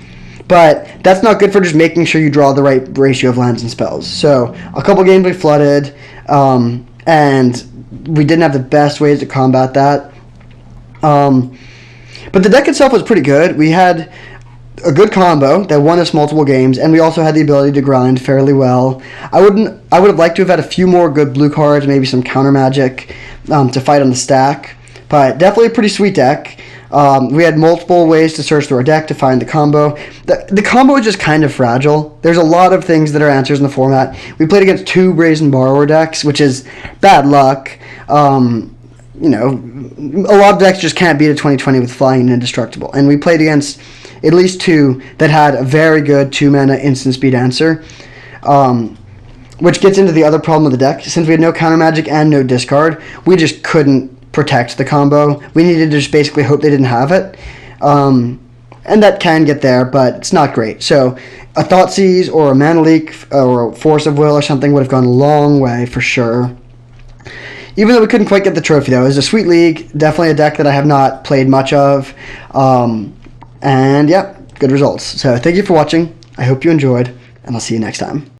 but that's not good for just making sure you draw the right ratio of lands and spells. So a couple games we flooded, and we didn't have the best ways to combat that. But the deck itself was pretty good. We had a good combo that won us multiple games, and we also had the ability to grind fairly well. I would have liked to have had a few more good blue cards, maybe some counter magic to fight on the stack, but definitely a pretty sweet deck. We had multiple ways to search through our deck to find the combo. The combo is just kind of fragile. There's a lot of things that are answers in the format. We played against 2 Brazen Borrower decks, which is bad luck. You know, a lot of decks just can't beat a 2020 with Flying and Indestructible, and we played against at least 2 that had a very good 2-mana instant speed answer. which gets into the other problem of the deck. Since we had no counter magic and no discard, we just couldn't protect the combo. We needed to just basically hope they didn't have it. And that can get there, but it's not great. So a Thoughtseize or a Mana Leak or a Force of Will or something would have gone a long way for sure. Even though we couldn't quite get the trophy, though. It was a sweet league. Definitely a deck that I have not played much of. And yeah, good results. So thank you for watching. I hope you enjoyed, and I'll see you next time.